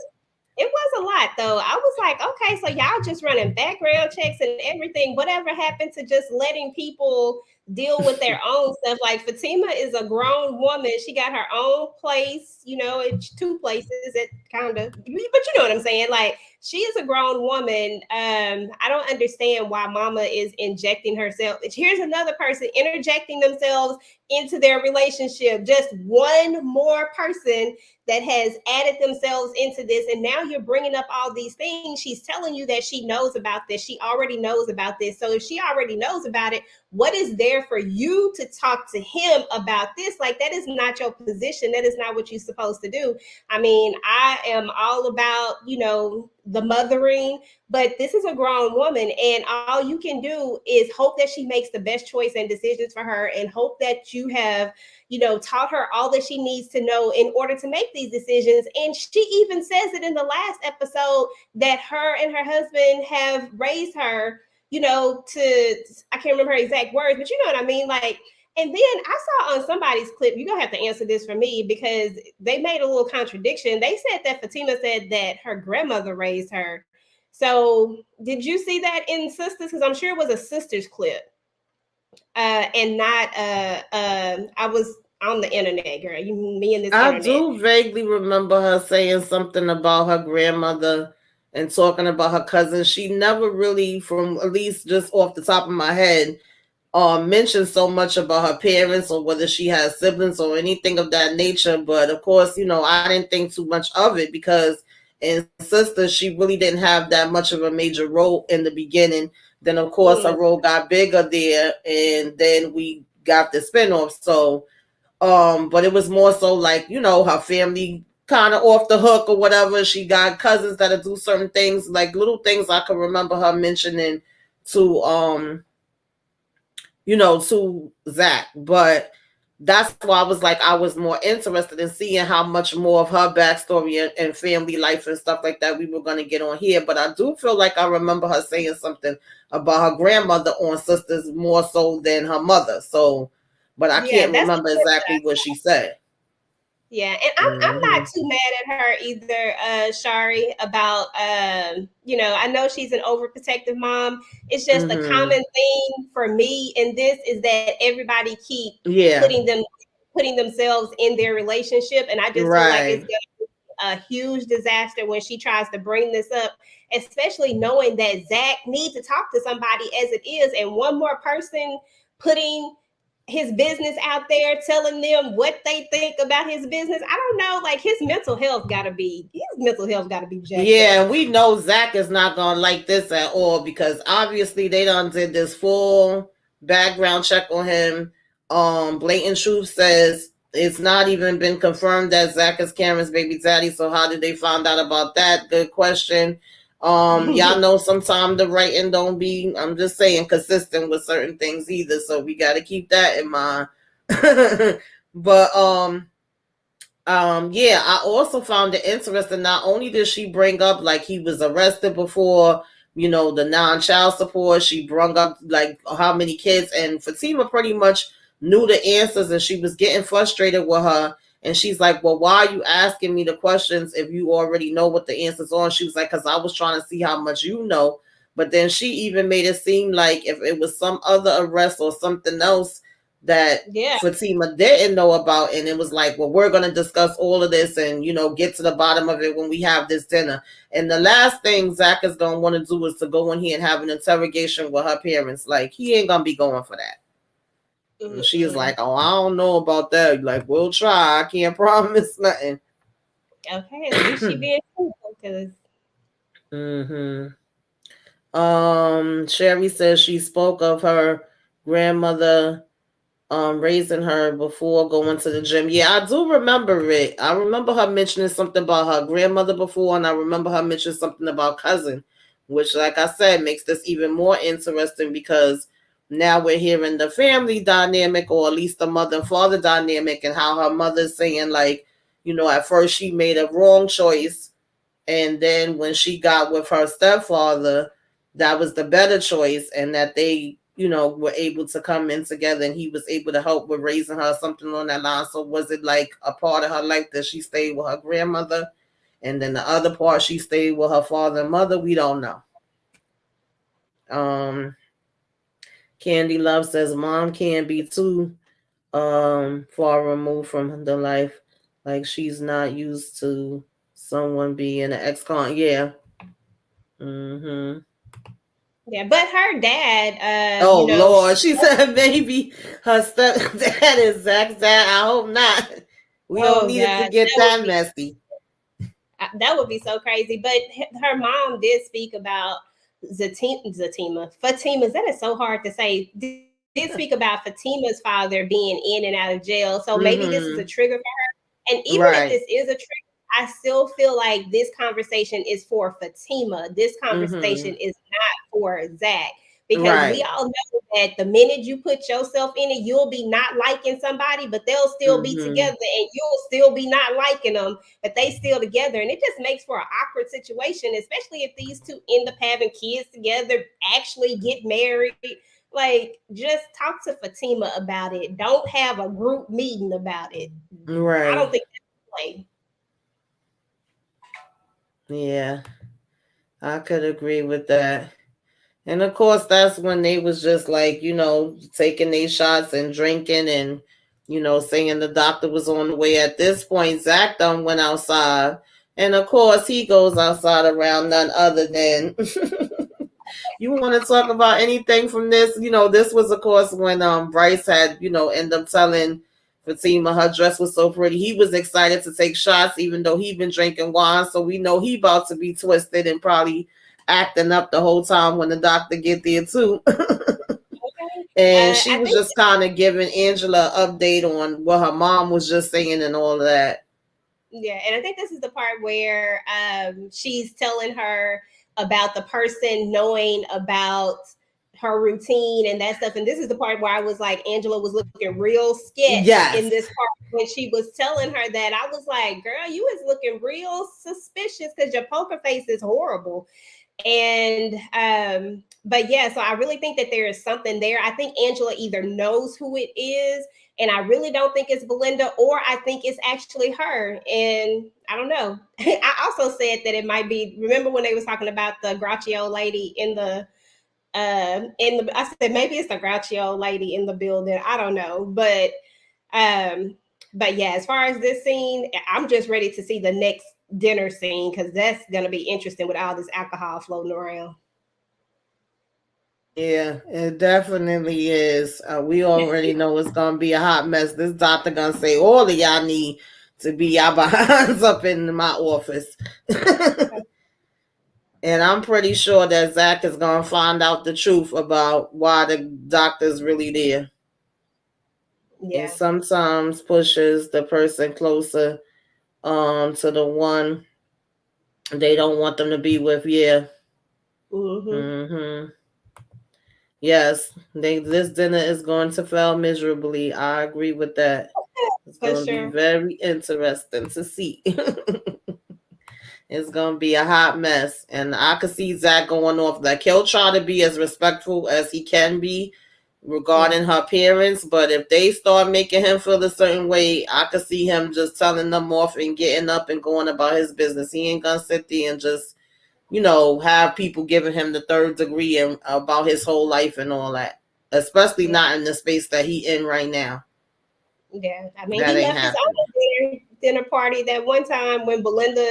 it was a lot though. I was like, okay, so y'all just running background checks and everything. Whatever happened to just letting people deal with their own stuff? Like Fatima is a grown woman. She got her own place, it's two places that kind of, but you know what I'm saying? Like she is a grown woman. I don't understand why mama is injecting herself. Here's another person interjecting themselves into their relationship. Just one more person that has added themselves into this. And now you're bringing up all these things. She's telling you that she knows about this. She already knows about this. So if she already knows about it, what is there for you to talk to him about this? Like, that is not your position. That is not what you're supposed to do. I mean, I am all about, the mothering, but this is a grown woman, and all you can do is hope that she makes the best choice and decisions for her, and hope that you have, taught her all that she needs to know in order to make these decisions. And she even says it in the last episode that her and her husband have raised her, to, I can't remember her exact words, but you know what I mean? Like, and then I saw on somebody's clip, you're gonna have to answer this for me because they made a little contradiction. They said that Fatima said that her grandmother raised her. So did you see that in Sisters? Because I'm sure it was a Sisters clip, and not I was on the internet, girl. You, me and this I internet. do vaguely remember her saying something about her grandmother and talking about her cousin. She never really, from at least just off the top of my head, mentioned so much about her parents or whether she has siblings or anything of that nature. But of course, I didn't think too much of it because in Sisters, she really didn't have that much of a major role in the beginning. Then, of course, her Mm, role got bigger there, and then we got the spinoff. So, but it was more so like, her family kind of off the hook or whatever. She got cousins that'll do certain things, like little things I can remember her mentioning to to Zach. But that's why I was like, I was more interested in seeing how much more of her backstory and family life and stuff like that we were going to get on here. But I do feel like I remember her saying something about her grandmother on Sisters more so than her mother. So, but I yeah, can't that's the remember clip that I. exactly what she said. Yeah, and I'm not Hmm. too mad at her either, Shari, about I know she's an overprotective mom. It's just a Hmm. common theme for me in this is that everybody keep Yeah. putting themselves in their relationship, and I just feel like it's Right. a huge disaster when she tries to bring this up, especially knowing that Zach needs to talk to somebody as it is, and one more person putting his business out there, telling them what they think about his business. I don't know, like his mental health gotta be jacked up. Yeah, we know Zach is not gonna like this at all because obviously they done did this full background check on him. Blatant Truth says it's not even been confirmed that Zach is Cameron's baby daddy. So how did they find out about that? Good question. Y'all know sometimes the writing don't be, I'm just saying, consistent with certain things either. So we gotta keep that in mind. But yeah, I also found it interesting. Not only did she bring up like he was arrested before, the non-child support, she brought up like how many kids, and Fatima pretty much knew the answers, and she was getting frustrated with her. And she's like, "Well, why are you asking me the questions if you already know what the answers are?" And she was like, "Because I was trying to see how much you know." But then she even made it seem like if it was some other arrest or something else that Yeah, Fatima didn't know about, and it was like, well, we're gonna discuss all of this and get to the bottom of it when we have this dinner. And the last thing Zach is gonna want to do is to go in here and have an interrogation with her parents. Like he ain't gonna be going for that. And she is mm-mm. like, oh, I don't know about that. Like, we'll try. I can't promise nothing. Okay, at least she being truthful because Hmm. Sherry says she spoke of her grandmother raising her before going to the gym. Yeah, I do remember it. I remember her mentioning something about her grandmother before, and I remember her mentioning something about cousin, which, like I said, makes this even more interesting because now we're hearing the family dynamic, or at least the mother and father dynamic, and how her mother's saying, like, at first she made a wrong choice, and then when she got with her stepfather, that was the better choice, and that they were able to come in together, and he was able to help with raising her, something on that line. So was it like a part of her life that she stayed with her grandmother, and then the other part she stayed with her father and mother? We don't know. um Candy Love says mom can't be too far removed from the life, like she's not used to someone being an ex-con. Yeah. Mm-hmm. Yeah, but her dad, Oh she, Lord, she said maybe her stepdad is Zach's dad. I hope not. We don't oh need it to God, get that messy. that would be so crazy. But her mom did speak about Fatima's. That is so hard to say. Did speak about Fatima's father being in and out of jail. So maybe this is a Mm-hmm. trigger for her. And even if this Right. is a trigger, I still feel like this conversation is for Fatima. This conversation Mm-hmm. is not for Zach. Because we Right. all know that the minute you put yourself in it, you'll be not liking somebody, but they'll still be Mm-hmm. together and you'll still be not liking them, but they still together. And it just makes for an awkward situation, especially if these two end up having kids together, actually get married. Like, just talk to Fatima about it. Don't have a group meeting about it. I don't Right. think that's the play. Yeah. I could agree with that. And of course, that's when they was just like, taking their shots and drinking and, saying the doctor was on the way. At this point, Zach done went outside. And of course, he goes outside around none other than. You want to talk about anything from this? This was, of course, when Bryce had, end up telling Fatima her dress was so pretty. He was excited to take shots, even though he been drinking wine. So we know he about to be twisted and probably acting up the whole time when the doctor get there too. Okay. And she I was think just kind of giving Angela an update on what her mom was just saying and all of that. Yeah, and I think this is the part where she's telling her about the person knowing about her routine and that stuff. And this is the part where I was like, Angela was looking real sketch in Yes. this part when she was telling her that. I was like, girl, you is looking real suspicious because your poker face is horrible. And but yeah, so I really think that there is something there. I think Angela either knows who it is, and I really don't think it's Belinda, or I think it's actually her. And I don't know. I also said that it might be. Remember when they was talking about the grouchy old lady in the? I said maybe it's the grouchy old lady in the building. I don't know, um, but yeah, as far as this scene, I'm just ready to see the next dinner scene because that's gonna be interesting with all this alcohol floating around. Yeah, it definitely is. We already know it's gonna be a hot mess. This doctor gonna say all of y'all need to be y'all behinds up in my office. And I'm pretty sure that Zach is gonna find out the truth about why the doctor's really there. And Yeah. sometimes pushes the person closer to the one they don't want them to be with. Yeah. Mm-hmm. Mm-hmm. Yes, this dinner is going to fail miserably. I agree with that. It's For going to be sure. very interesting to see. It's going to be a hot mess. And I could see Zach going off. Like, he'll try to be as respectful as he can be Yeah. regarding her parents. But if they start making him feel a certain way, I could see him just telling them off and getting up and going about his business. He ain't going to sit there and just, have people giving him the third degree and about his whole life and all that. Especially Yeah. not in the space that he in right now. Yeah. I mean, That he ain't left his happening. own dinner party that one time when Belinda,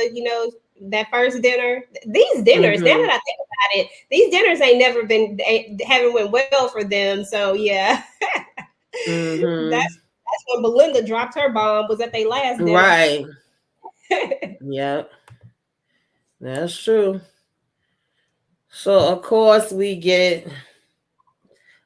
that first dinner. These dinners, now Mm-hmm. that I think about it, these dinners ain't never been haven't went well for them. So yeah, Mm-hmm. that's when Belinda dropped her bomb was at their last dinner. Right. Yep. That's true. So of course we get.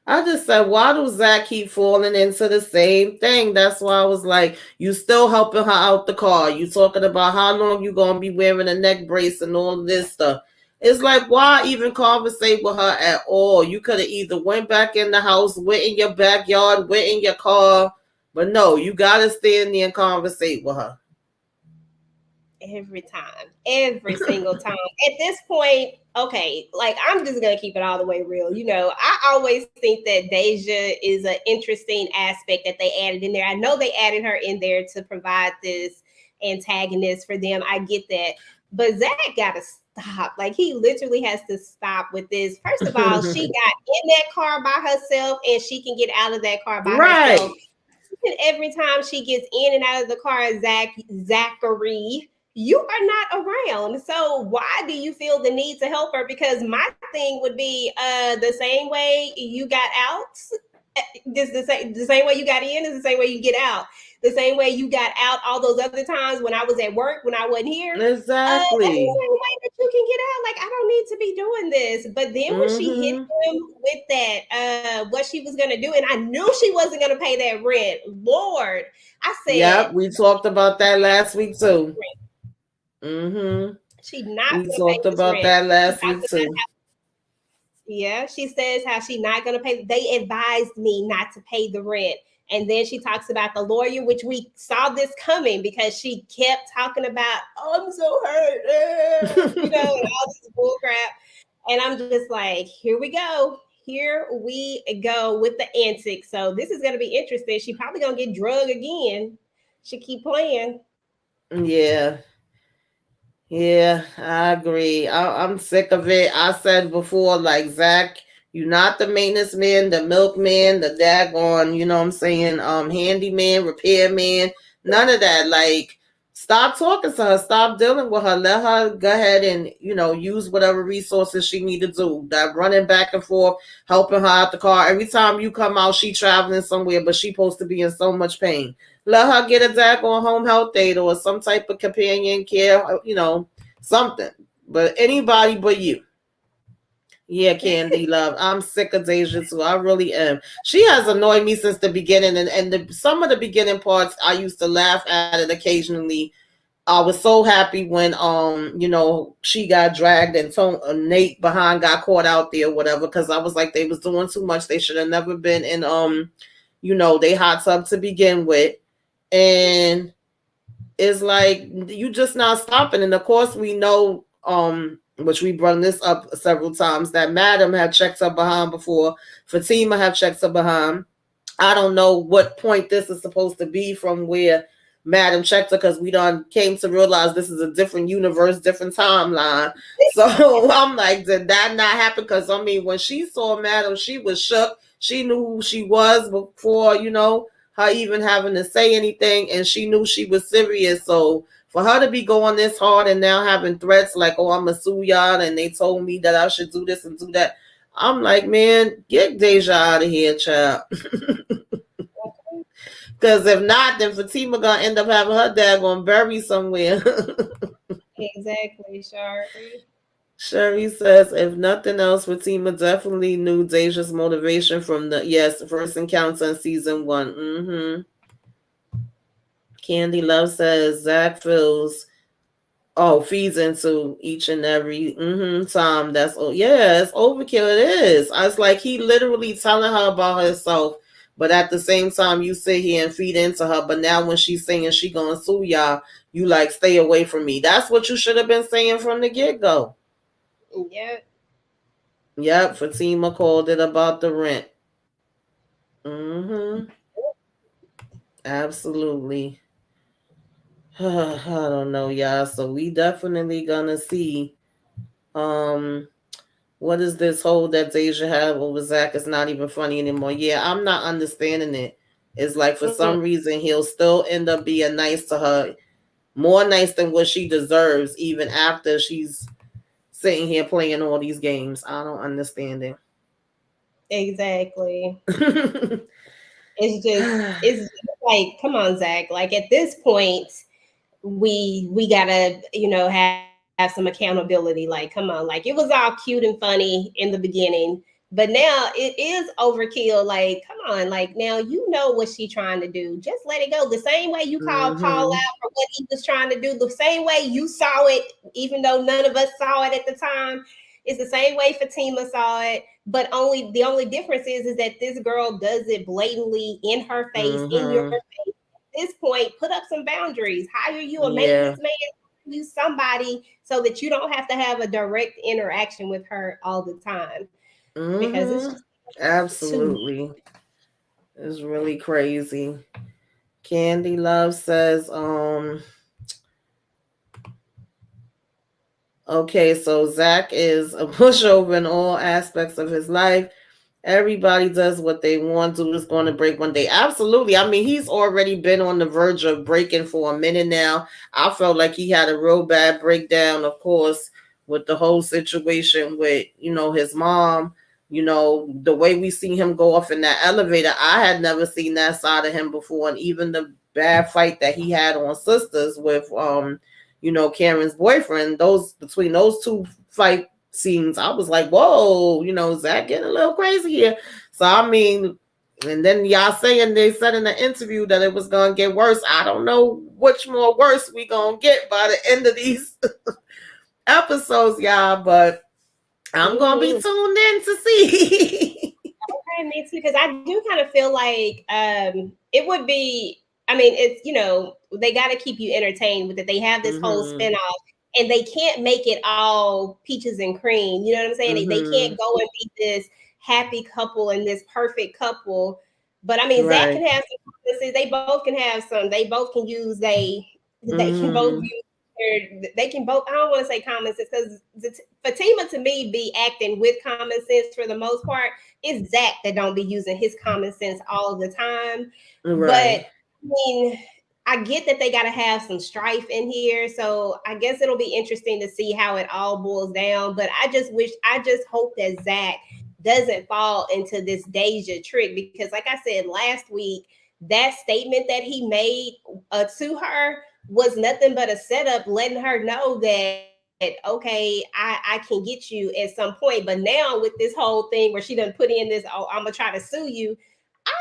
I just said, why does Zach keep falling into the same thing? That's why I was like, you still helping her out the car. You talking about how long you gonna be wearing a neck brace and all of this stuff. It's like, why even conversate with her at all? You could have either went back in the house, went in your backyard, went in your car, but no, you gotta stay in there and conversate with her. Every time, every single time. At this point, okay, like I'm just gonna keep it all the way real. I always think that Deja is an interesting aspect that they added in there. I know they added her in there to provide this antagonist for them. I get that, but Zach gotta stop. Like he literally has to stop with this. First of all, she got in that car by herself, and she can get out of that car by herself. Right. And every time she gets in and out of the car, Zachary, you are not around. So why do you feel the need to help her? Because my thing would be the same way you got out, just the same way you got in is the same way you get out. The same way you got out all those other times when I was at work, when I wasn't here. That's the Exactly. same way that you can get out. Like, I don't need to be doing this. But then when she hit Mm-hmm. him with that, what she was gonna do, and I knew she wasn't gonna pay that rent. Lord, I said, Yep, we talked about that last week too. Mm-hmm. she not We gonna pay talked this about rent. that She last talks week about too. yeah, she says how she not gonna pay. They advised me not to pay the rent. And then she talks about the lawyer, which we saw this coming because she kept talking about, oh, I'm so hurt, and all this bull crap. And I'm just like, here we go. Here we go with the antics. So this is gonna be interesting. She probably gonna get drugged again. She keep playing. Yeah. Yeah, I agree. I'm sick of it. I said before, like, Zach, you're not the maintenance man, the milkman, the daggone, you know what I'm saying, handyman, repairman, none of that. Like, stop talking to her, stop dealing with her. Let her go ahead and, use whatever resources she need to do. That running back and forth, helping her out the car. Every time you come out, she traveling somewhere, but she supposed to be in so much pain. Let her get a daggone home health aid or some type of companion care, something. But anybody but you. Yeah, Candy Love. I'm sick of Deja too. I really am. She has annoyed me since the beginning, and some of the beginning parts I used to laugh at it occasionally. I was so happy when she got dragged and Nate behind got caught out there or whatever, because I was like, they was doing too much. They should have never been in they hot tub to begin with. And it's like you just not stopping. And of course we know, which we brought this up several times, that Madam had checked her behind before. Fatima have checked her behind. I don't know what point this is supposed to be from where Madam checked her, because we done came to realize this is a different universe, different timeline. So I'm like, did that not happen? Because I mean, when she saw Madam, she was shook. She knew who she was before, her even having to say anything, and she knew she was serious. So for her to be going this hard and now having threats like, oh, I'm a sue y'all, and they told me that I should do this and do that. I'm like, man, get Deja out of here, child. Because if not, then Fatima gonna end up having her dad gonna bury somewhere. Exactly, Shari. Sherry says, if nothing else, Fatima definitely knew Deja's motivation from the first encounter in season 1. Candy Love says Zach feeds into each and every time. It's overkill. It is. I was like, he literally telling her about herself, but at the same time you sit here and feed into her. But now when she's saying she gonna sue y'all, you like, stay away from me. That's what you should have been saying from the get-go. Yeah. Yep, Fatima called it about the rent. Mm-hmm. Absolutely. I don't know, y'all. So we definitely gonna see um what is this hold that Deja have over Zach? It's not even funny anymore. Yeah, I'm not understanding it. It's like for some reason he'll still end up being nice to her, more nice than what she deserves, even after she's sitting here playing all these games. I don't understand Exactly. it. It's like, come on, Zach. Like, at this point, we gotta, have some accountability. Like, come on. Like, it was all cute and funny in the beginning, but now it is overkill. Like, come on. Like, now what she's trying to do. Just let it go. The same way you called Paul Mm-hmm. out for what he was trying to do, the same way you saw it, even though none of us saw it at the time. It's the same way Fatima saw it, but only the only difference is that this girl does it blatantly in her face, in your Mm-hmm. face. At this point, put up some boundaries. Hire you a Yeah. maintenance man, you somebody so that you don't have to have a direct interaction with her all the time because it's Mm-hmm. just too. Absolutely. It's really crazy. Candy Love says, okay, so Zach is a pushover in all aspects of his life. Everybody does what they want to. It's going to break one day. Absolutely. I mean, he's already been on the verge of breaking for a minute now. I felt like he had a real bad breakdown, of course, with the whole situation with, his mom. The way we seen him go off in that elevator, I had never seen that side of him before. And even the bad fight that he had on Sisters with, Karen's boyfriend, those between those two fight scenes, I was like, whoa, Zach getting a little crazy here. So I mean, and then y'all saying they said in the interview that it was gonna get worse. I don't know which more worse we gonna get by the end of these episodes, y'all, but I'm gonna be Mm-hmm. tuned in to see. Okay, me too. Because I do kind of feel like it would be. I mean, it's they got to keep you entertained with it. They have this whole Mhm. spinoff, and they can't make it all peaches and cream. You know what I'm saying? They can't Mhm. go and be this happy couple and this perfect couple. But I mean, Zach Right. can have some. They both can have some. They both can use they. They can both Mhm. use they can both. I don't want to say common sense because Fatima to me be acting with common sense for the most part. It's Zach that don't be using his common sense all the time. But Right. I mean, I get that they got to have some strife in here, so I guess it'll be interesting to see how it all boils down. But I just hope that Zach doesn't fall into this Deja trick because, like I said last week, that statement that he made to her was nothing but a setup, letting her know that okay, I can get you at some point. But now with this whole thing where she done put in this, oh, I'm gonna try to sue you. I,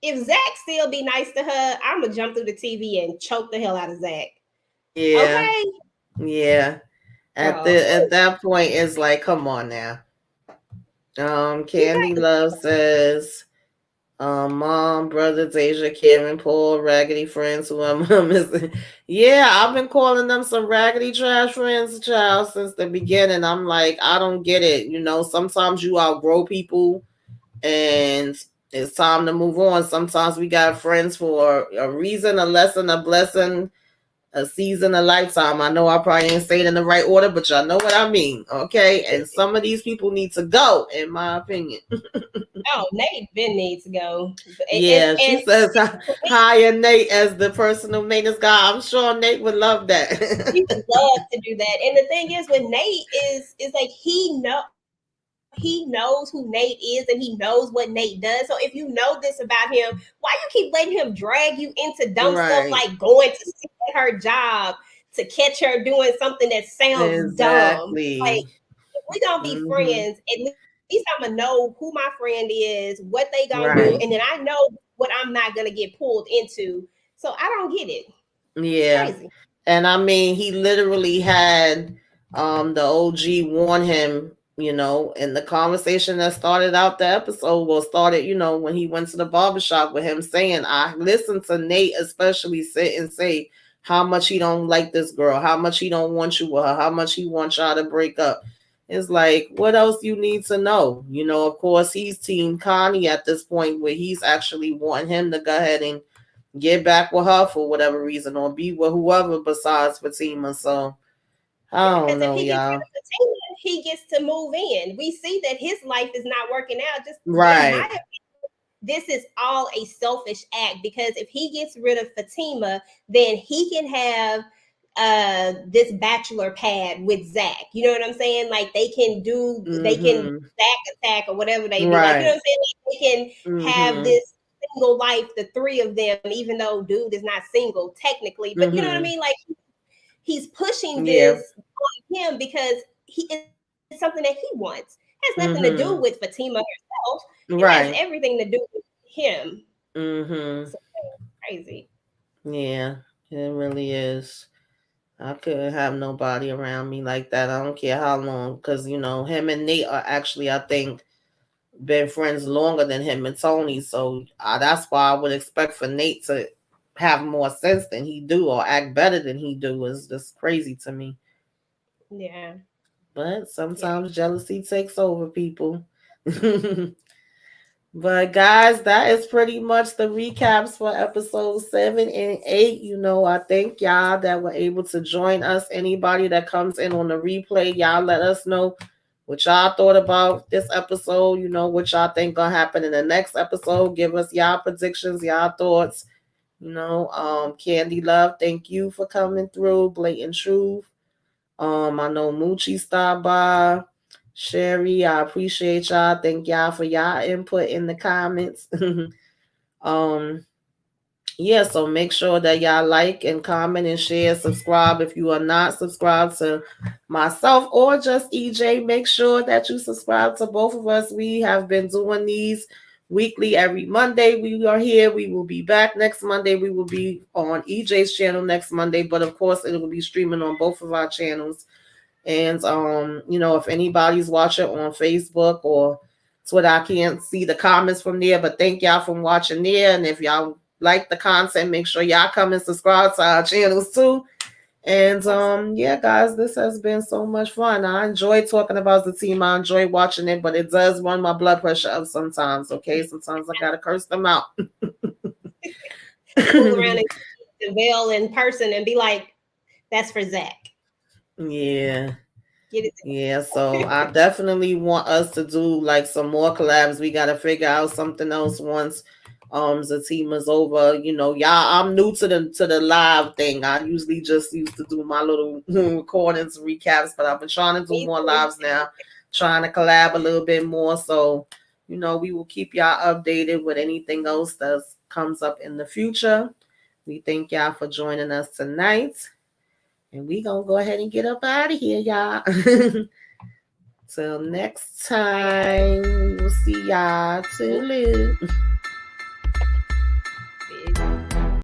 if Zach still be nice to her, I'm gonna jump through the TV and choke the hell out of Zach. Yeah. Okay. Yeah. At Oh, that point, it's like, come on now. you Candy got Love says, mom, brother, Deja, Kevin, Paul, raggedy friends who I'm missing. Yeah, I've been calling them some raggedy trash friends, child, since the beginning. I'm like, I don't get it. Sometimes you outgrow people and it's time to move on. Sometimes we got friends for a reason, a lesson, a blessing, a season, a lifetime. I know I probably didn't say it in the right order, but y'all know what I mean. Okay. And some of these people need to go, in my opinion. oh, Nate Ben needs to go. Yeah, she And says for me, hire Nate as the personal maintenance guy. I'm sure Nate would love he that. would love to do that. And the thing is with Nate is like he knows who Nate is and he knows what Nate does. So if you know this about him, why you keep letting him drag you into dumb stuff like Right. going to sit at her job to catch her doing something that sounds dumb? Like Exactly. if we gonna be Hmm. friends, at least I'm gonna know who my friend is, what they gonna do, and then Right. I know what I'm not gonna get pulled into. So I don't get it. It's Yeah. crazy. And I mean, he literally had the OG warn him, in the conversation that started out the episode, well, started, when he went to the barbershop with him saying, I listened to Nate especially sit and say how much he don't like this girl, how much he don't want you with her, how much he wants y'all to break up. It's like, what else you need to know? Of course, he's Team Connie at this point where he's actually wanting him to go ahead and get back with her for whatever reason or be with whoever besides Fatima. So I Yeah, don't because if know, he gets rid y'all. of Fatima, he gets to move in. We see that his life is not working out. Just in my Right. opinion, this is all a selfish act because if he gets rid of Fatima, then he can have this bachelor pad with Zach. You know what I'm saying? Like they can Mm-hmm. Zach attack or whatever they do. Like you know Right. what I'm saying? Like they can have Mm-hmm. this single life, the three of them, even though dude is not single technically. But you know what I Mm-hmm. mean? Like he's pushing Yeah. this on him because he it's something that he wants. It has nothing to do with Mm-hmm. Fatima herself. It has Right. everything to do with him. Mm-hmm. So crazy. Yeah. It really is. I couldn't have nobody around me like that. I don't care how long, because him and Nate are actually, I think, been friends longer than him and Tony. So that's why I would expect for Nate to have more sense than he do or act better than he do. Is just crazy to me. Yeah. But Yeah. sometimes jealousy takes over people. But guys, that is pretty much the recaps for episode 7 and 8. I thank y'all that were able to join us. Anybody that comes in on the replay, y'all let us know what y'all thought about this episode. What y'all think gonna happen in the next episode. Give us y'all predictions, y'all thoughts. Candy Love, thank you for coming through. Blatant Truth. I know Moochie stopped by. Sherry, I appreciate y'all. Thank y'all for y'all input in the comments. um, yeah, so make sure that y'all like and comment and share, subscribe. If you are not subscribed to myself or just EJ, make sure that you subscribe to both of us. We have been doing these weekly every Monday. We are here. We will be back next Monday. We will be on EJ's channel next Monday, but of course it will be streaming on both of our channels. And if anybody's watching on Facebook or Twitter, I can't see the comments from there, but thank y'all for watching there. And if y'all like the content, make sure y'all come and subscribe to our channels too. And yeah, guys, this has been so much fun. I enjoy talking about the team. I enjoy watching it, but it does run my blood pressure up sometimes. Okay, sometimes I gotta curse them out. Fool around and the veil in person and be like, "That's for Zach." Yeah. Get it? Yeah, so I definitely want us to do like some more collabs. We gotta figure out something else once Zatima's over. Y'all, I'm new to the live thing. I usually just used to do my little recordings and recaps, but I've been trying to do more lives now, trying to collab a little bit more. So, we will keep y'all updated with anything else that comes up in the future. We thank y'all for joining us tonight. And we gonna go ahead and get up out of here, y'all. Till next time, we'll see y'all. Toodaloo.